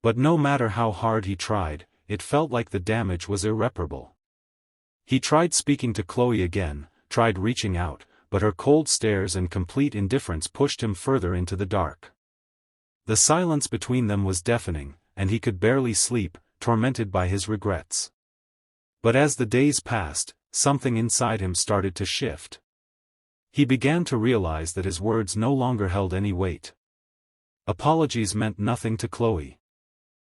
But no matter how hard he tried, it felt like the damage was irreparable. He tried speaking to Chloe again, tried reaching out, but her cold stares and complete indifference pushed him further into the dark. The silence between them was deafening, and he could barely sleep, tormented by his regrets. But as the days passed, something inside him started to shift. He began to realize that his words no longer held any weight. Apologies meant nothing to Chloe.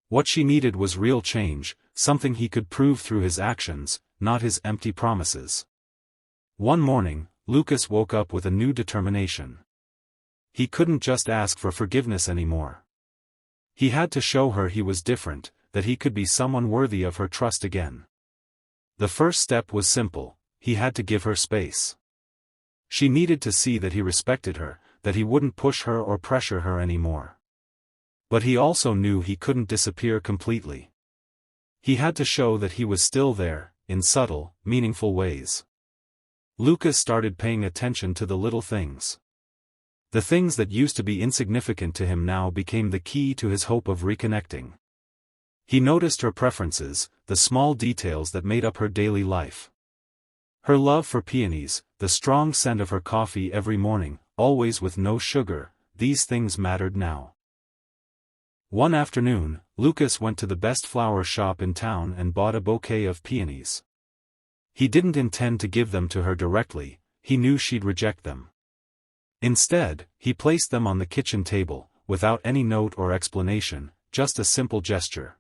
What she needed was real change, something he could prove through his actions, not his empty promises. One morning, Lucas woke up with a new determination. He couldn't just ask for forgiveness anymore. He had to show her he was different, that he could be someone worthy of her trust again. The first step was simple, he had to give her space. She needed to see that he respected her, that he wouldn't push her or pressure her anymore. But he also knew he couldn't disappear completely. He had to show that he was still there, in subtle, meaningful ways. Lucas started paying attention to the little things. The things that used to be insignificant to him now became the key to his hope of reconnecting. He noticed her preferences, the small details that made up her daily life. Her love for peonies, the strong scent of her coffee every morning, always with no sugar, these things mattered now. One afternoon, Lucas went to the best flower shop in town and bought a bouquet of peonies. He didn't intend to give them to her directly, he knew she'd reject them. Instead, he placed them on the kitchen table, without any note or explanation, just a simple gesture.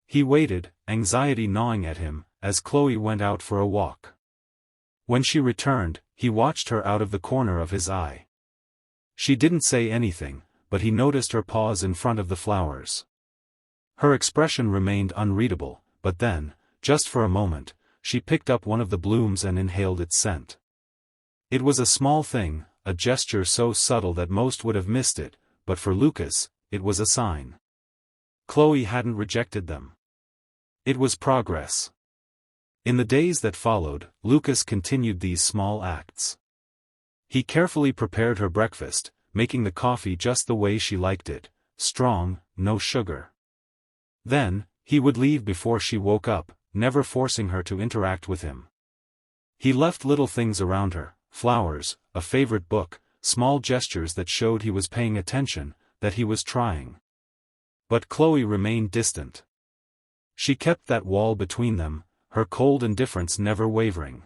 He waited, anxiety gnawing at him, as Chloe went out for a walk. When she returned, he watched her out of the corner of his eye. She didn't say anything, but he noticed her pause in front of the flowers. Her expression remained unreadable, but then, just for a moment, she picked up one of the blooms and inhaled its scent. It was a small thing, a gesture so subtle that most would have missed it, but for Lucas, it was a sign. Chloe hadn't rejected them. It was progress. In the days that followed, Lucas continued these small acts. He carefully prepared her breakfast, making the coffee just the way she liked it, strong, no sugar. Then, he would leave before she woke up, never forcing her to interact with him. He left little things around her, flowers, a favorite book, small gestures that showed he was paying attention, that he was trying. But Chloe remained distant. She kept that wall between them, her cold indifference never wavering.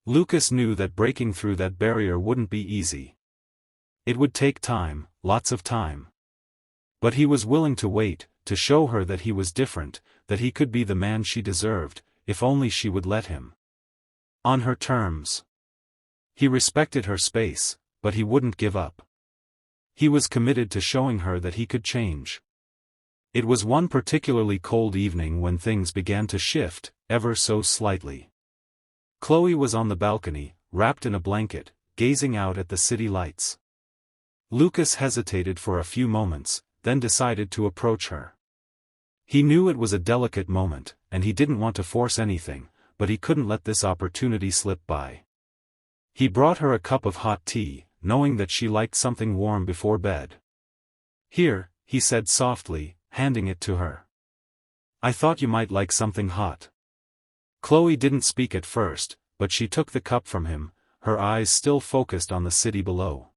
Lucas knew that breaking through that barrier wouldn't be easy. It would take time, lots of time. But he was willing to wait, to show her that he was different, that he could be the man she deserved, if only she would let him. On her terms. He respected her space, but he wouldn't give up. He was committed to showing her that he could change. It was one particularly cold evening when things began to shift, ever so slightly. Chloe was on the balcony, wrapped in a blanket, gazing out at the city lights. Lucas hesitated for a few moments, then decided to approach her. He knew it was a delicate moment, and he didn't want to force anything, but he couldn't let this opportunity slip by. He brought her a cup of hot tea, knowing that she liked something warm before bed. "Here," he said softly, handing it to her. "I thought you might like something hot." Chloe didn't speak at first, but she took the cup from him, her eyes still focused on the city below.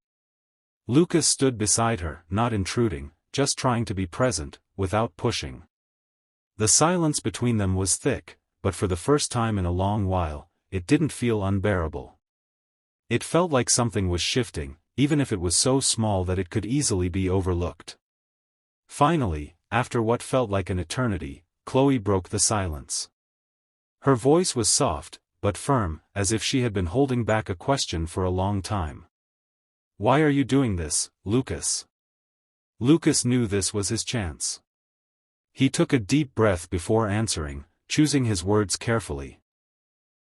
Lucas stood beside her, not intruding, just trying to be present, without pushing. The silence between them was thick, but for the first time in a long while, it didn't feel unbearable. It felt like something was shifting, even if it was so small that it could easily be overlooked. Finally, after what felt like an eternity, Chloe broke the silence. Her voice was soft, but firm, as if she had been holding back a question for a long time. "Why are you doing this, Lucas?" Lucas knew this was his chance. He took a deep breath before answering, choosing his words carefully.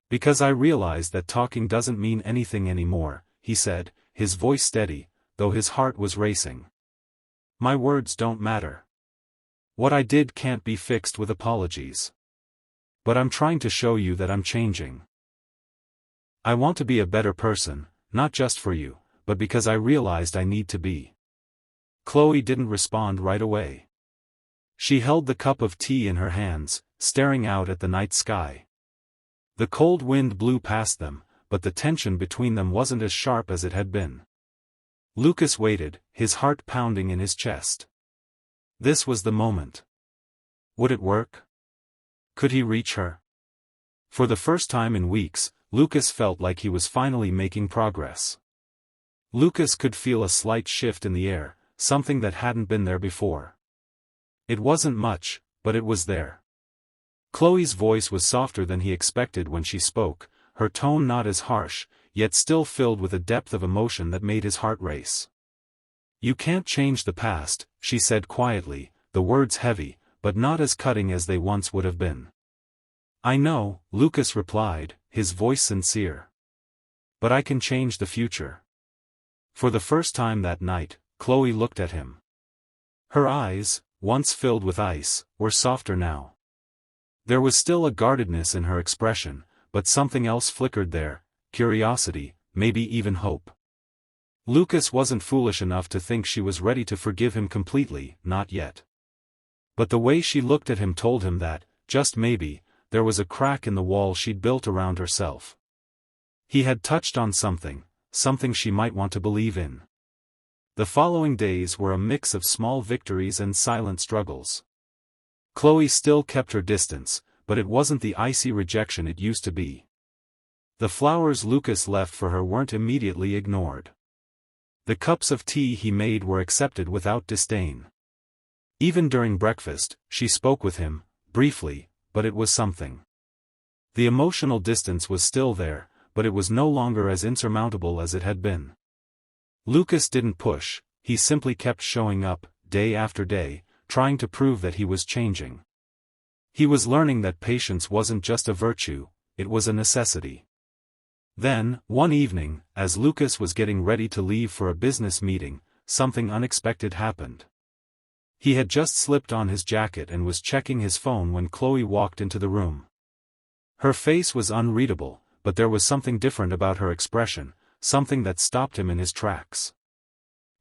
"Because I realized that talking doesn't mean anything anymore," he said, his voice steady, though his heart was racing. "My words don't matter. What I did can't be fixed with apologies. But I'm trying to show you that I'm changing. I want to be a better person, not just for you, but because I realized I need to be." Chloe didn't respond right away. She held the cup of tea in her hands, staring out at the night sky. The cold wind blew past them, but the tension between them wasn't as sharp as it had been. Lucas waited, his heart pounding in his chest. This was the moment. Would it work? Could he reach her? For the first time in weeks, Lucas felt like he was finally making progress. Lucas could feel a slight shift in the air, something that hadn't been there before. It wasn't much, but it was there. Chloe's voice was softer than he expected when she spoke, her tone not as harsh, yet still filled with a depth of emotion that made his heart race. "You can't change the past," she said quietly, the words heavy, but not as cutting as they once would have been. "I know," Lucas replied, his voice sincere. "But I can change the future." For the first time that night, Chloe looked at him. Her eyes, once filled with ice, were softer now. There was still a guardedness in her expression, but something else flickered there, curiosity, maybe even hope. Lucas wasn't foolish enough to think she was ready to forgive him completely, not yet. But the way she looked at him told him that, just maybe, there was a crack in the wall she'd built around herself. He had touched on something she might want to believe in. The following days were a mix of small victories and silent struggles. Chloe still kept her distance, but it wasn't the icy rejection it used to be. The flowers Lucas left for her weren't immediately ignored. The cups of tea he made were accepted without disdain. Even during breakfast, she spoke with him, briefly, but it was something. The emotional distance was still there, but it was no longer as insurmountable as it had been. Lucas didn't push, he simply kept showing up, day after day, trying to prove that he was changing. He was learning that patience wasn't just a virtue, it was a necessity. Then, one evening, as Lucas was getting ready to leave for a business meeting, something unexpected happened. He had just slipped on his jacket and was checking his phone when Chloe walked into the room. Her face was unreadable, but there was something different about her expression, something that stopped him in his tracks.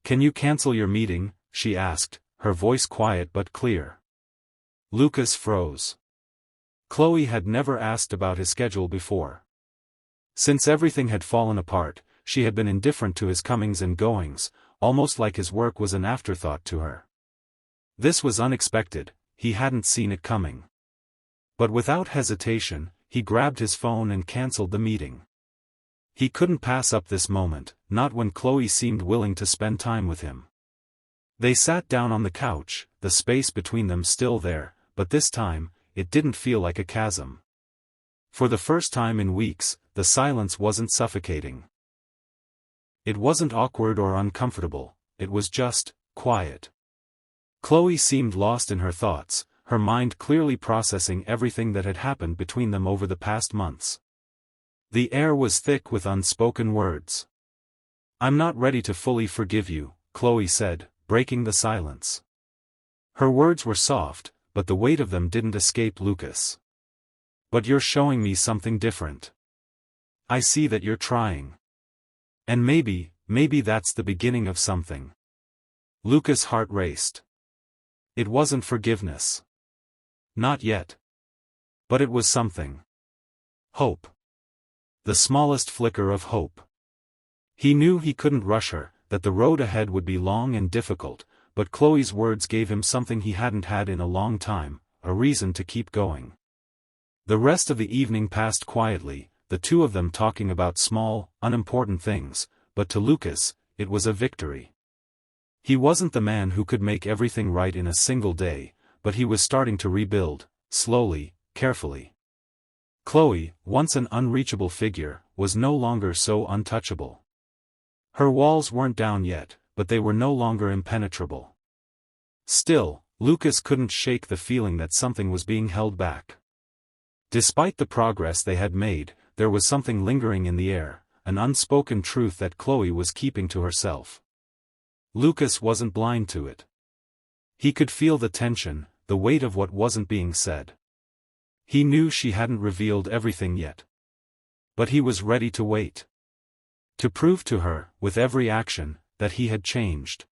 "Can you cancel your meeting?" she asked, her voice quiet but clear. Lucas froze. Chloe had never asked about his schedule before. Since everything had fallen apart, she had been indifferent to his comings and goings, almost like his work was an afterthought to her. This was unexpected, he hadn't seen it coming. But without hesitation, he grabbed his phone and cancelled the meeting. He couldn't pass up this moment, not when Chloe seemed willing to spend time with him. They sat down on the couch, the space between them still there, but this time, it didn't feel like a chasm. For the first time in weeks, the silence wasn't suffocating. It wasn't awkward or uncomfortable, it was just quiet. Chloe seemed lost in her thoughts, her mind clearly processing everything that had happened between them over the past months. The air was thick with unspoken words. "I'm not ready to fully forgive you," Chloe said, breaking the silence. Her words were soft, but the weight of them didn't escape Lucas. "But you're showing me something different. I see that you're trying. And maybe that's the beginning of something." Lucas' heart raced. It wasn't forgiveness. Not yet. But it was something. Hope. The smallest flicker of hope. He knew he couldn't rush her, that the road ahead would be long and difficult, but Chloe's words gave him something he hadn't had in a long time, a reason to keep going. The rest of the evening passed quietly, the two of them talking about small, unimportant things, but to Lucas, it was a victory. He wasn't the man who could make everything right in a single day, but he was starting to rebuild, slowly, carefully. Chloe, once an unreachable figure, was no longer so untouchable. Her walls weren't down yet, but they were no longer impenetrable. Still, Lucas couldn't shake the feeling that something was being held back. Despite the progress they had made, there was something lingering in the air, an unspoken truth that Chloe was keeping to herself. Lucas wasn't blind to it. He could feel the tension, the weight of what wasn't being said. He knew she hadn't revealed everything yet. But he was ready to wait. To prove to her, with every action, that he had changed.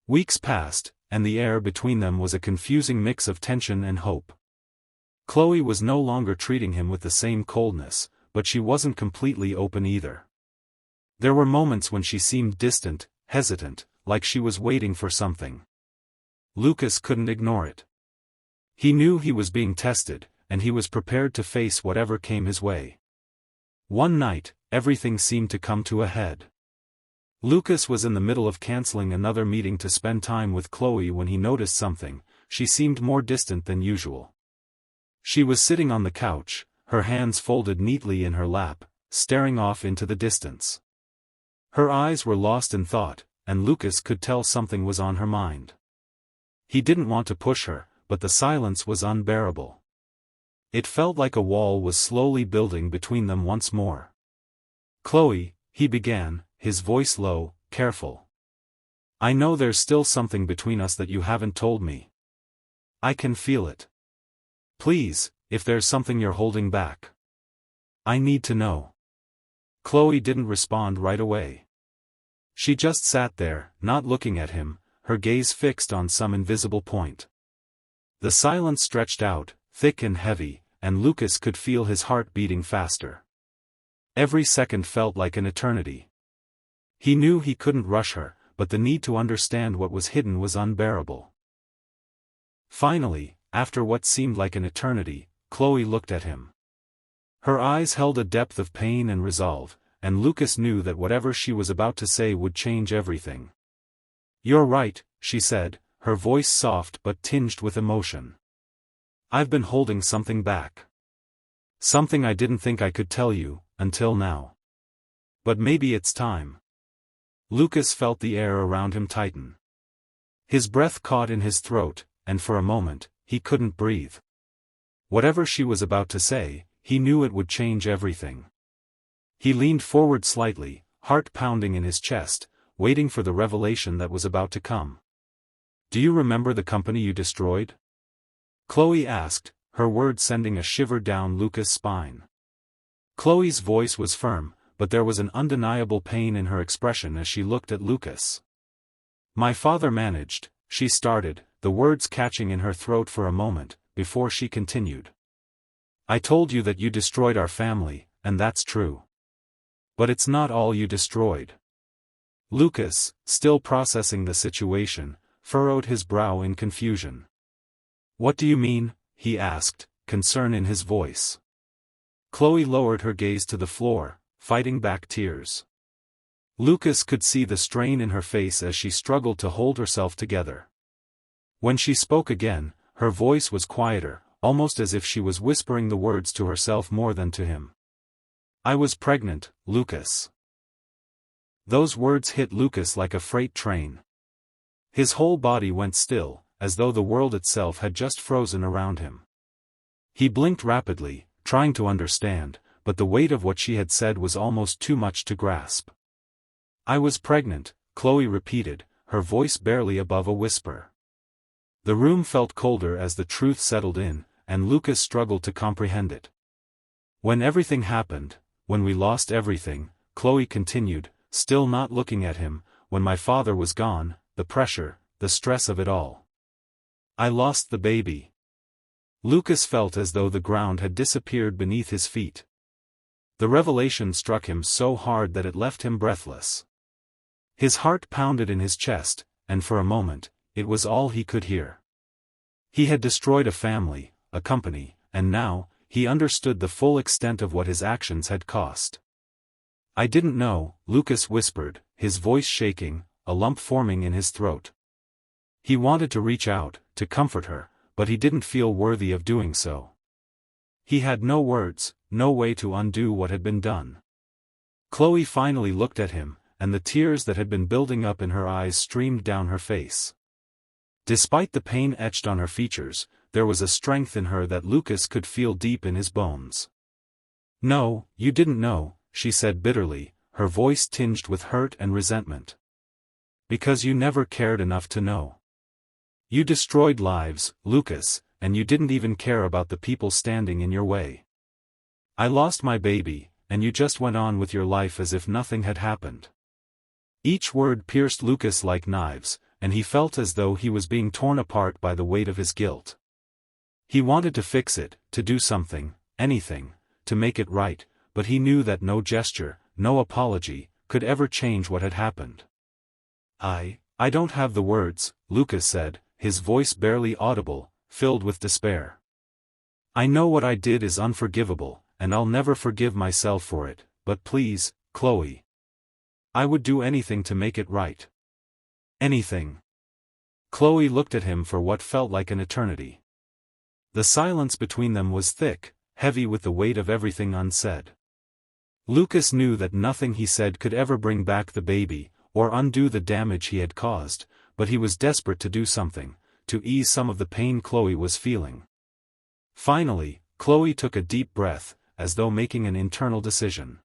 Weeks passed, and the air between them was a confusing mix of tension and hope. Chloe was no longer treating him with the same coldness, but she wasn't completely open either. There were moments when she seemed distant, hesitant, like she was waiting for something. Lucas couldn't ignore it. He knew he was being tested, and he was prepared to face whatever came his way. One night, everything seemed to come to a head. Lucas was in the middle of canceling another meeting to spend time with Chloe when he noticed something. She seemed more distant than usual. She was sitting on the couch, her hands folded neatly in her lap, staring off into the distance. Her eyes were lost in thought, and Lucas could tell something was on her mind. He didn't want to push her, but the silence was unbearable. It felt like a wall was slowly building between them once more. "Chloe," he began, his voice low, careful. "I know there's still something between us that you haven't told me. I can feel it. Please, if there's something you're holding back, I need to know." Chloe didn't respond right away. She just sat there, not looking at him, her gaze fixed on some invisible point. The silence stretched out, thick and heavy, and Lucas could feel his heart beating faster. Every second felt like an eternity. He knew he couldn't rush her, but the need to understand what was hidden was unbearable. Finally, after what seemed like an eternity, Chloe looked at him. Her eyes held a depth of pain and resolve, and Lucas knew that whatever she was about to say would change everything. "You're right," she said, her voice soft but tinged with emotion. "I've been holding something back. Something I didn't think I could tell you, until now. But maybe it's time." Lucas felt the air around him tighten. His breath caught in his throat, and for a moment, he couldn't breathe. Whatever she was about to say, he knew it would change everything. He leaned forward slightly, heart pounding in his chest, waiting for the revelation that was about to come. "Do you remember the company you destroyed?" Chloe asked, her words sending a shiver down Lucas' spine. Chloe's voice was firm, but there was an undeniable pain in her expression as she looked at Lucas. "My father managed," she started, the words catching in her throat for a moment, before she continued. "I told you that you destroyed our family, and that's true. But it's not all you destroyed. Lucas, still processing the situation, furrowed his brow in confusion. What do you mean? He asked, concern in his voice. Chloe lowered her gaze to the floor, fighting back tears. Lucas could see the strain in her face as she struggled to hold herself together. When she spoke again, her voice was quieter, almost as if she was whispering the words to herself more than to him. I was pregnant, Lucas. Those words hit Lucas like a freight train. His whole body went still, as though the world itself had just frozen around him. He blinked rapidly, trying to understand, but the weight of what she had said was almost too much to grasp. I was pregnant, Chloe repeated, her voice barely above a whisper. The room felt colder as the truth settled in, and Lucas struggled to comprehend it. When everything happened, when we lost everything, Chloe continued, still not looking at him, when my father was gone, the pressure, the stress of it all. I lost the baby. Lucas felt as though the ground had disappeared beneath his feet. The revelation struck him so hard that it left him breathless. His heart pounded in his chest, and for a moment, it was all he could hear. He had destroyed a family, a company, and now, he understood the full extent of what his actions had cost. I didn't know, Lucas whispered, his voice shaking, a lump forming in his throat. He wanted to reach out, to comfort her, but he didn't feel worthy of doing so. He had no words, no way to undo what had been done. Chloe finally looked at him, and the tears that had been building up in her eyes streamed down her face. Despite the pain etched on her features, there was a strength in her that Lucas could feel deep in his bones. No, you didn't know, she said bitterly, her voice tinged with hurt and resentment. Because you never cared enough to know. You destroyed lives, Lucas, and you didn't even care about the people standing in your way. I lost my baby, and you just went on with your life as if nothing had happened. Each word pierced Lucas like knives, and he felt as though he was being torn apart by the weight of his guilt. He wanted to fix it, to do something, anything, to make it right, but he knew that no gesture, no apology, could ever change what had happened. I don't have the words, Lucas said, his voice barely audible, filled with despair. I know what I did is unforgivable, and I'll never forgive myself for it, but please, Chloe. I would do anything to make it right. Anything. Chloe looked at him for what felt like an eternity. The silence between them was thick, heavy with the weight of everything unsaid. Lucas knew that nothing he said could ever bring back the baby, or undo the damage he had caused, but he was desperate to do something, to ease some of the pain Chloe was feeling. Finally, Chloe took a deep breath, as though making an internal decision.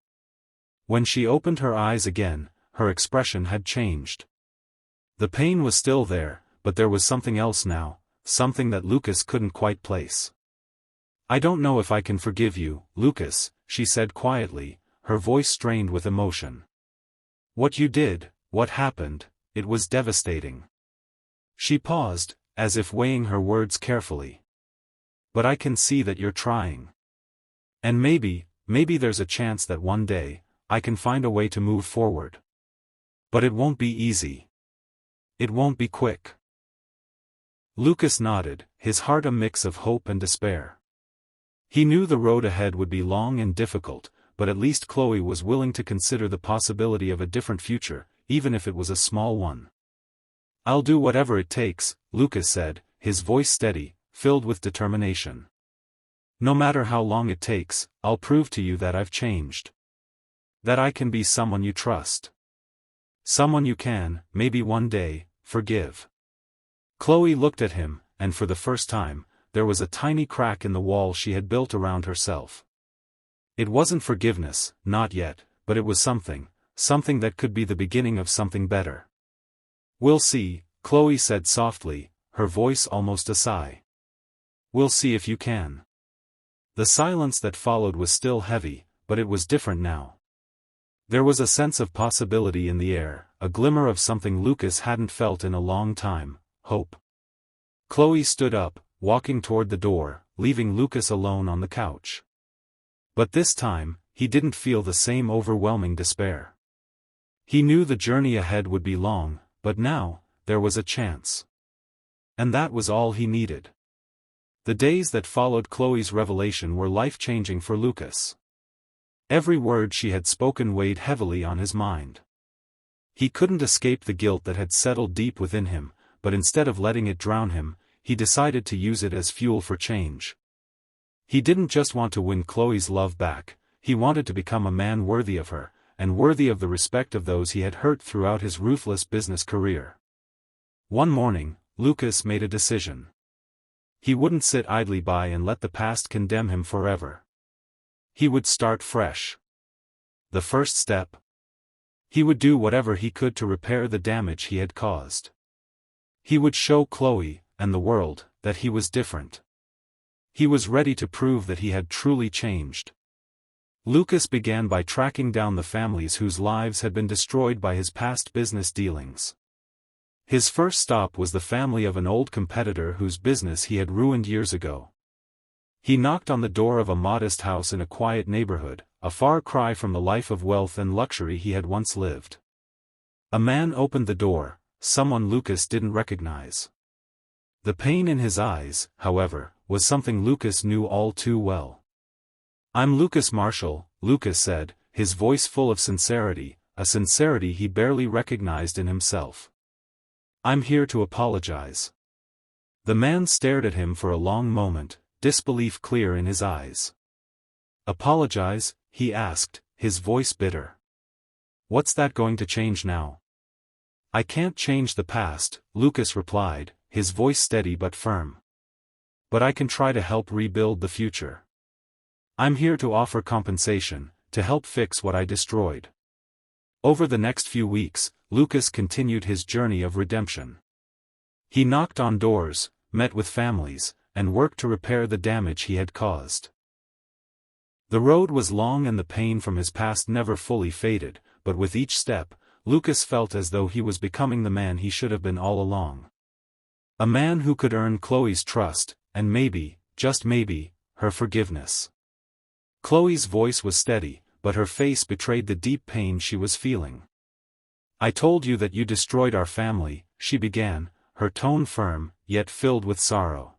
When she opened her eyes again, her expression had changed. The pain was still there, but there was something else now, something that Lucas couldn't quite place. I don't know if I can forgive you, Lucas, she said quietly, her voice strained with emotion. What you did, what happened, it was devastating. She paused, as if weighing her words carefully. But I can see that you're trying. And maybe there's a chance that one day, I can find a way to move forward. But it won't be easy. It won't be quick. Lucas nodded, his heart a mix of hope and despair. He knew the road ahead would be long and difficult, but at least Chloe was willing to consider the possibility of a different future, even if it was a small one. I'll do whatever it takes, Lucas said, his voice steady, filled with determination. No matter how long it takes, I'll prove to you that I've changed. That I can be someone you trust. Someone you can, maybe one day, forgive. Chloe looked at him, and for the first time, there was a tiny crack in the wall she had built around herself. It wasn't forgiveness, not yet, but it was something that could be the beginning of something better. We'll see, Chloe said softly, her voice almost a sigh. We'll see if you can. The silence that followed was still heavy, but it was different now. There was a sense of possibility in the air, a glimmer of something Lucas hadn't felt in a long time, hope. Chloe stood up, walking toward the door, leaving Lucas alone on the couch. But this time, he didn't feel the same overwhelming despair. He knew the journey ahead would be long, but now, there was a chance. And that was all he needed. The days that followed Chloe's revelation were life-changing for Lucas. Every word she had spoken weighed heavily on his mind. He couldn't escape the guilt that had settled deep within him, but instead of letting it drown him, he decided to use it as fuel for change. He didn't just want to win Chloe's love back, he wanted to become a man worthy of her, and worthy of the respect of those he had hurt throughout his ruthless business career. One morning, Lucas made a decision. He wouldn't sit idly by and let the past condemn him forever. He would start fresh. The first step? He would do whatever he could to repair the damage he had caused. He would show Chloe, and the world, that he was different. He was ready to prove that he had truly changed. Lucas began by tracking down the families whose lives had been destroyed by his past business dealings. His first stop was the family of an old competitor whose business he had ruined years ago. He knocked on the door of a modest house in a quiet neighborhood, a far cry from the life of wealth and luxury he had once lived. A man opened the door, someone Lucas didn't recognize. The pain in his eyes, however, was something Lucas knew all too well. "I'm Lucas Marshall," Lucas said, his voice full of sincerity, a sincerity he barely recognized in himself. "I'm here to apologize." The man stared at him for a long moment, disbelief clear in his eyes. "Apologize?" he asked, his voice bitter. "What's that going to change now?" "I can't change the past," Lucas replied, his voice steady but firm. "But I can try to help rebuild the future. I'm here to offer compensation, to help fix what I destroyed." Over the next few weeks, Lucas continued his journey of redemption. He knocked on doors, met with families, and worked to repair the damage he had caused. The road was long and the pain from his past never fully faded, but with each step, Lucas felt as though he was becoming the man he should have been all along. A man who could earn Chloe's trust, and maybe, just maybe, her forgiveness. Chloe's voice was steady, but her face betrayed the deep pain she was feeling. "I told you that you destroyed our family," she began, her tone firm, yet filled with sorrow.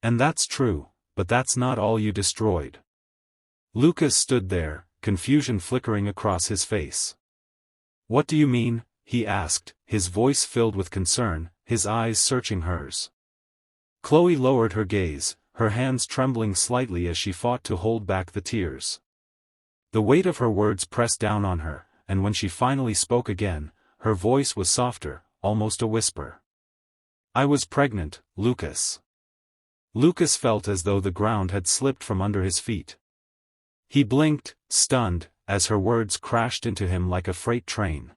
"And that's true, but that's not all you destroyed." Lucas stood there, confusion flickering across his face. "What do you mean?" he asked, his voice filled with concern, his eyes searching hers. Chloe lowered her gaze, her hands trembling slightly as she fought to hold back the tears. The weight of her words pressed down on her, and when she finally spoke again, her voice was softer, almost a whisper. "I was pregnant, Lucas." Lucas felt as though the ground had slipped from under his feet. He blinked, stunned, as her words crashed into him like a freight train.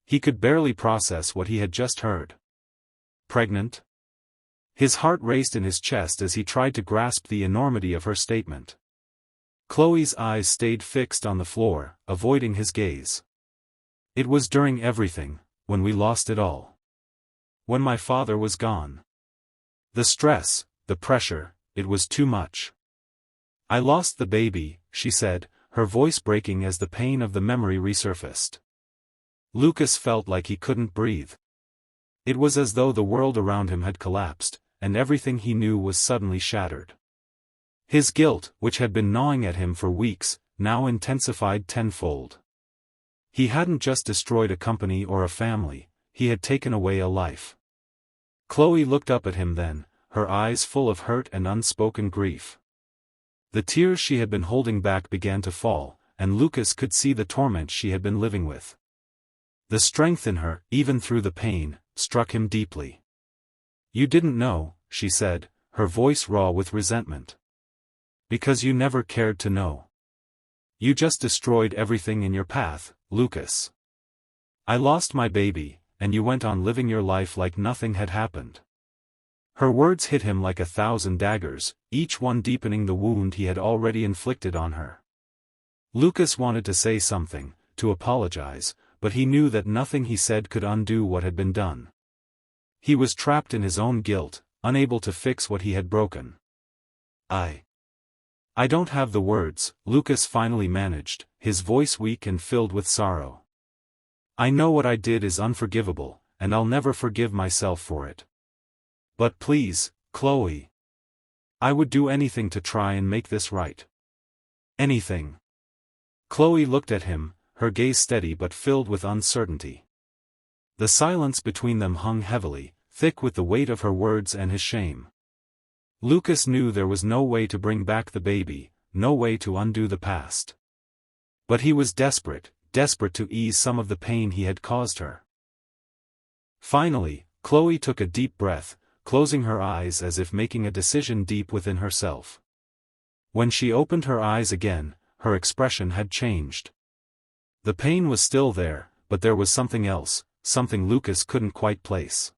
He could barely process what he had just heard. Pregnant? His heart raced in his chest as he tried to grasp the enormity of her statement. Chloe's eyes stayed fixed on the floor, avoiding his gaze. "It was during everything, when we lost it all. When my father was gone. The stress, the pressure, it was too much. I lost the baby," she said, her voice breaking as the pain of the memory resurfaced. Lucas felt like he couldn't breathe. It was as though the world around him had collapsed, and everything he knew was suddenly shattered. His guilt, which had been gnawing at him for weeks, now intensified tenfold. He hadn't just destroyed a company or a family, he had taken away a life. Chloe looked up at him then, her eyes full of hurt and unspoken grief. The tears she had been holding back began to fall, and Lucas could see the torment she had been living with. The strength in her, even through the pain, struck him deeply. "You didn't know," she said, her voice raw with resentment. "Because you never cared to know. You just destroyed everything in your path, Lucas. I lost my baby, and you went on living your life like nothing had happened." Her words hit him like 1,000 daggers, each one deepening the wound he had already inflicted on her. Lucas wanted to say something, to apologize, but he knew that nothing he said could undo what had been done. He was trapped in his own guilt, unable to fix what he had broken. I I don't have the words, Lucas finally managed, his voice weak and filled with sorrow. I know what I did is unforgivable, and I'll never forgive myself for it. But please, Chloe. I would do anything to try and make this right. Anything. Chloe looked at him, her gaze steady but filled with uncertainty. The silence between them hung heavily, thick with the weight of her words and his shame. Lucas knew there was no way to bring back the baby, no way to undo the past. But he was desperate to ease some of the pain he had caused her. Finally, Chloe took a deep breath, closing her eyes as if making a decision deep within herself. When she opened her eyes again, her expression had changed. The pain was still there, but there was something else, something Lucas couldn't quite place.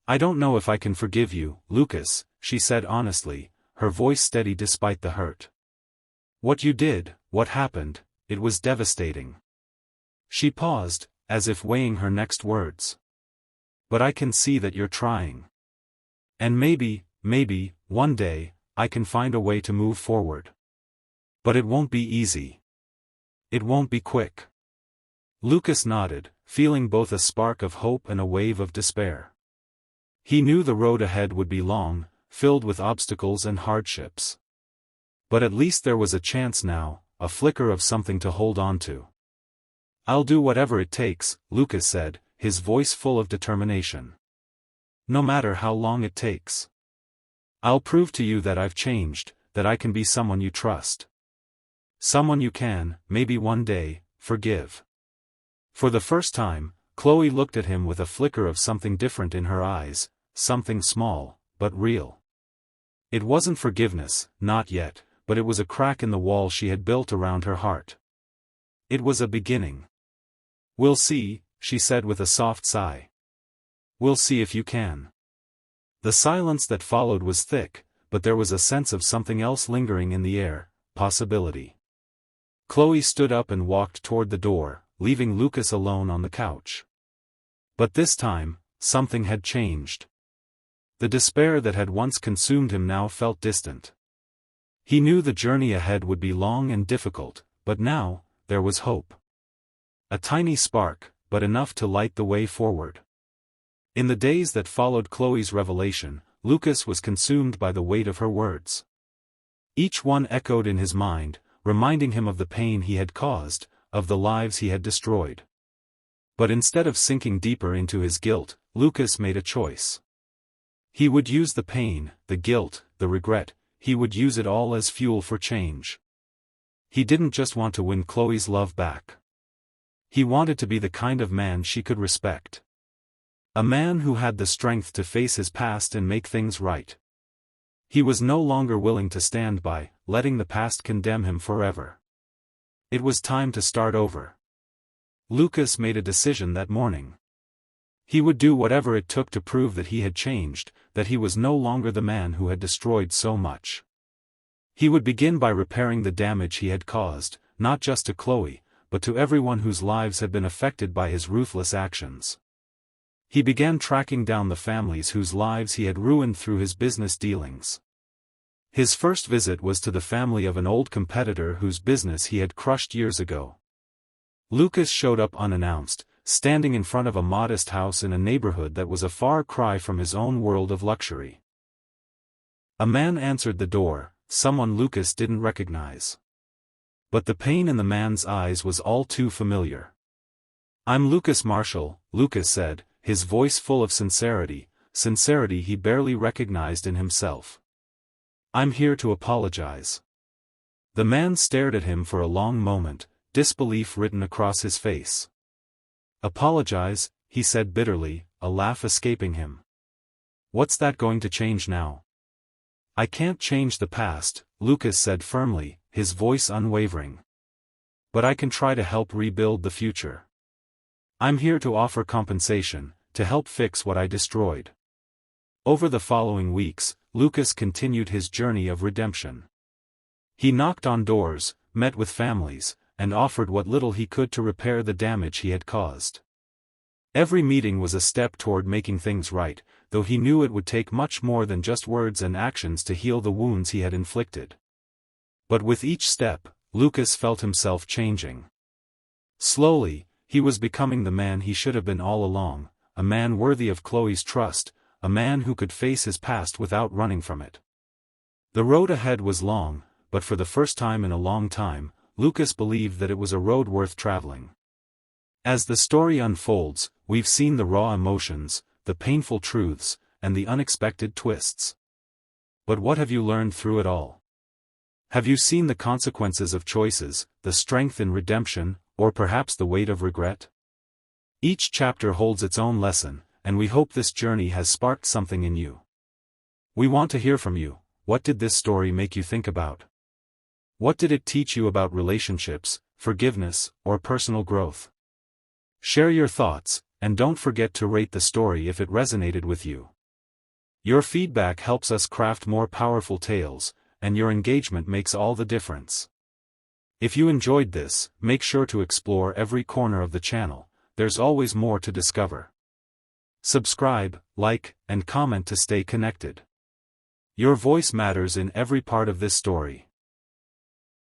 I don't know if I can forgive you, Lucas, she said honestly, her voice steady despite the hurt. What you did, what happened, it was devastating. She paused, as if weighing her next words. But I can see that you're trying. And maybe, one day, I can find a way to move forward. But it won't be easy. It won't be quick. Lucas nodded, feeling both a spark of hope and a wave of despair. He knew the road ahead would be long, filled with obstacles and hardships. But at least there was a chance now, a flicker of something to hold on to. I'll do whatever it takes, Lucas said, his voice full of determination. No matter how long it takes. I'll prove to you that I've changed, that I can be someone you trust. Someone you can, maybe one day, forgive. For the first time, Chloe looked at him with a flicker of something different in her eyes, something small, but real. It wasn't forgiveness, not yet, but it was a crack in the wall she had built around her heart. It was a beginning. We'll see, she said with a soft sigh. We'll see if you can. The silence that followed was thick, but there was a sense of something else lingering in the air, possibility. Chloe stood up and walked toward the door, leaving Lucas alone on the couch. But this time, something had changed. The despair that had once consumed him now felt distant. He knew the journey ahead would be long and difficult, but now, there was hope. A tiny spark, but enough to light the way forward. In the days that followed Chloe's revelation, Lucas was consumed by the weight of her words. Each one echoed in his mind, reminding him of the pain he had caused, of the lives he had destroyed. But instead of sinking deeper into his guilt, Lucas made a choice. He would use the pain, the guilt, the regret, he would use it all as fuel for change. He didn't just want to win Chloe's love back. He wanted to be the kind of man she could respect. A man who had the strength to face his past and make things right. He was no longer willing to stand by, letting the past condemn him forever. It was time to start over. Lucas made a decision that morning. He would do whatever it took to prove that he had changed, that he was no longer the man who had destroyed so much. He would begin by repairing the damage he had caused, not just to Chloe, but to everyone whose lives had been affected by his ruthless actions. He began tracking down the families whose lives he had ruined through his business dealings. His first visit was to the family of an old competitor whose business he had crushed years ago. Lucas showed up unannounced, standing in front of a modest house in a neighborhood that was a far cry from his own world of luxury. A man answered the door, someone Lucas didn't recognize. But the pain in the man's eyes was all too familiar. "I'm Lucas Marshall," Lucas said, his voice full of sincerity he barely recognized in himself. "I'm here to apologize." The man stared at him for a long moment, disbelief written across his face. "Apologize," he said bitterly, a laugh escaping him. "What's that going to change now?" "I can't change the past," Lucas said firmly, his voice unwavering. "But I can try to help rebuild the future. I'm here to offer compensation, to help fix what I destroyed." Over the following weeks, Lucas continued his journey of redemption. He knocked on doors, met with families, and offered what little he could to repair the damage he had caused. Every meeting was a step toward making things right, though he knew it would take much more than just words and actions to heal the wounds he had inflicted. But with each step, Lucas felt himself changing. Slowly, he was becoming the man he should have been all along, a man worthy of Chloe's trust, a man who could face his past without running from it. The road ahead was long, but for the first time in a long time, Lucas believed that it was a road worth traveling. As the story unfolds, we've seen the raw emotions, the painful truths, and the unexpected twists. But what have you learned through it all? Have you seen the consequences of choices, the strength in redemption, or perhaps the weight of regret? Each chapter holds its own lesson, and we hope this journey has sparked something in you. We want to hear from you. What did this story make you think about? What did it teach you about relationships, forgiveness, or personal growth? Share your thoughts, and don't forget to rate the story if it resonated with you. Your feedback helps us craft more powerful tales, and your engagement makes all the difference. If you enjoyed this, make sure to explore every corner of the channel. There's always more to discover. Subscribe, like, and comment to stay connected. Your voice matters in every part of this story.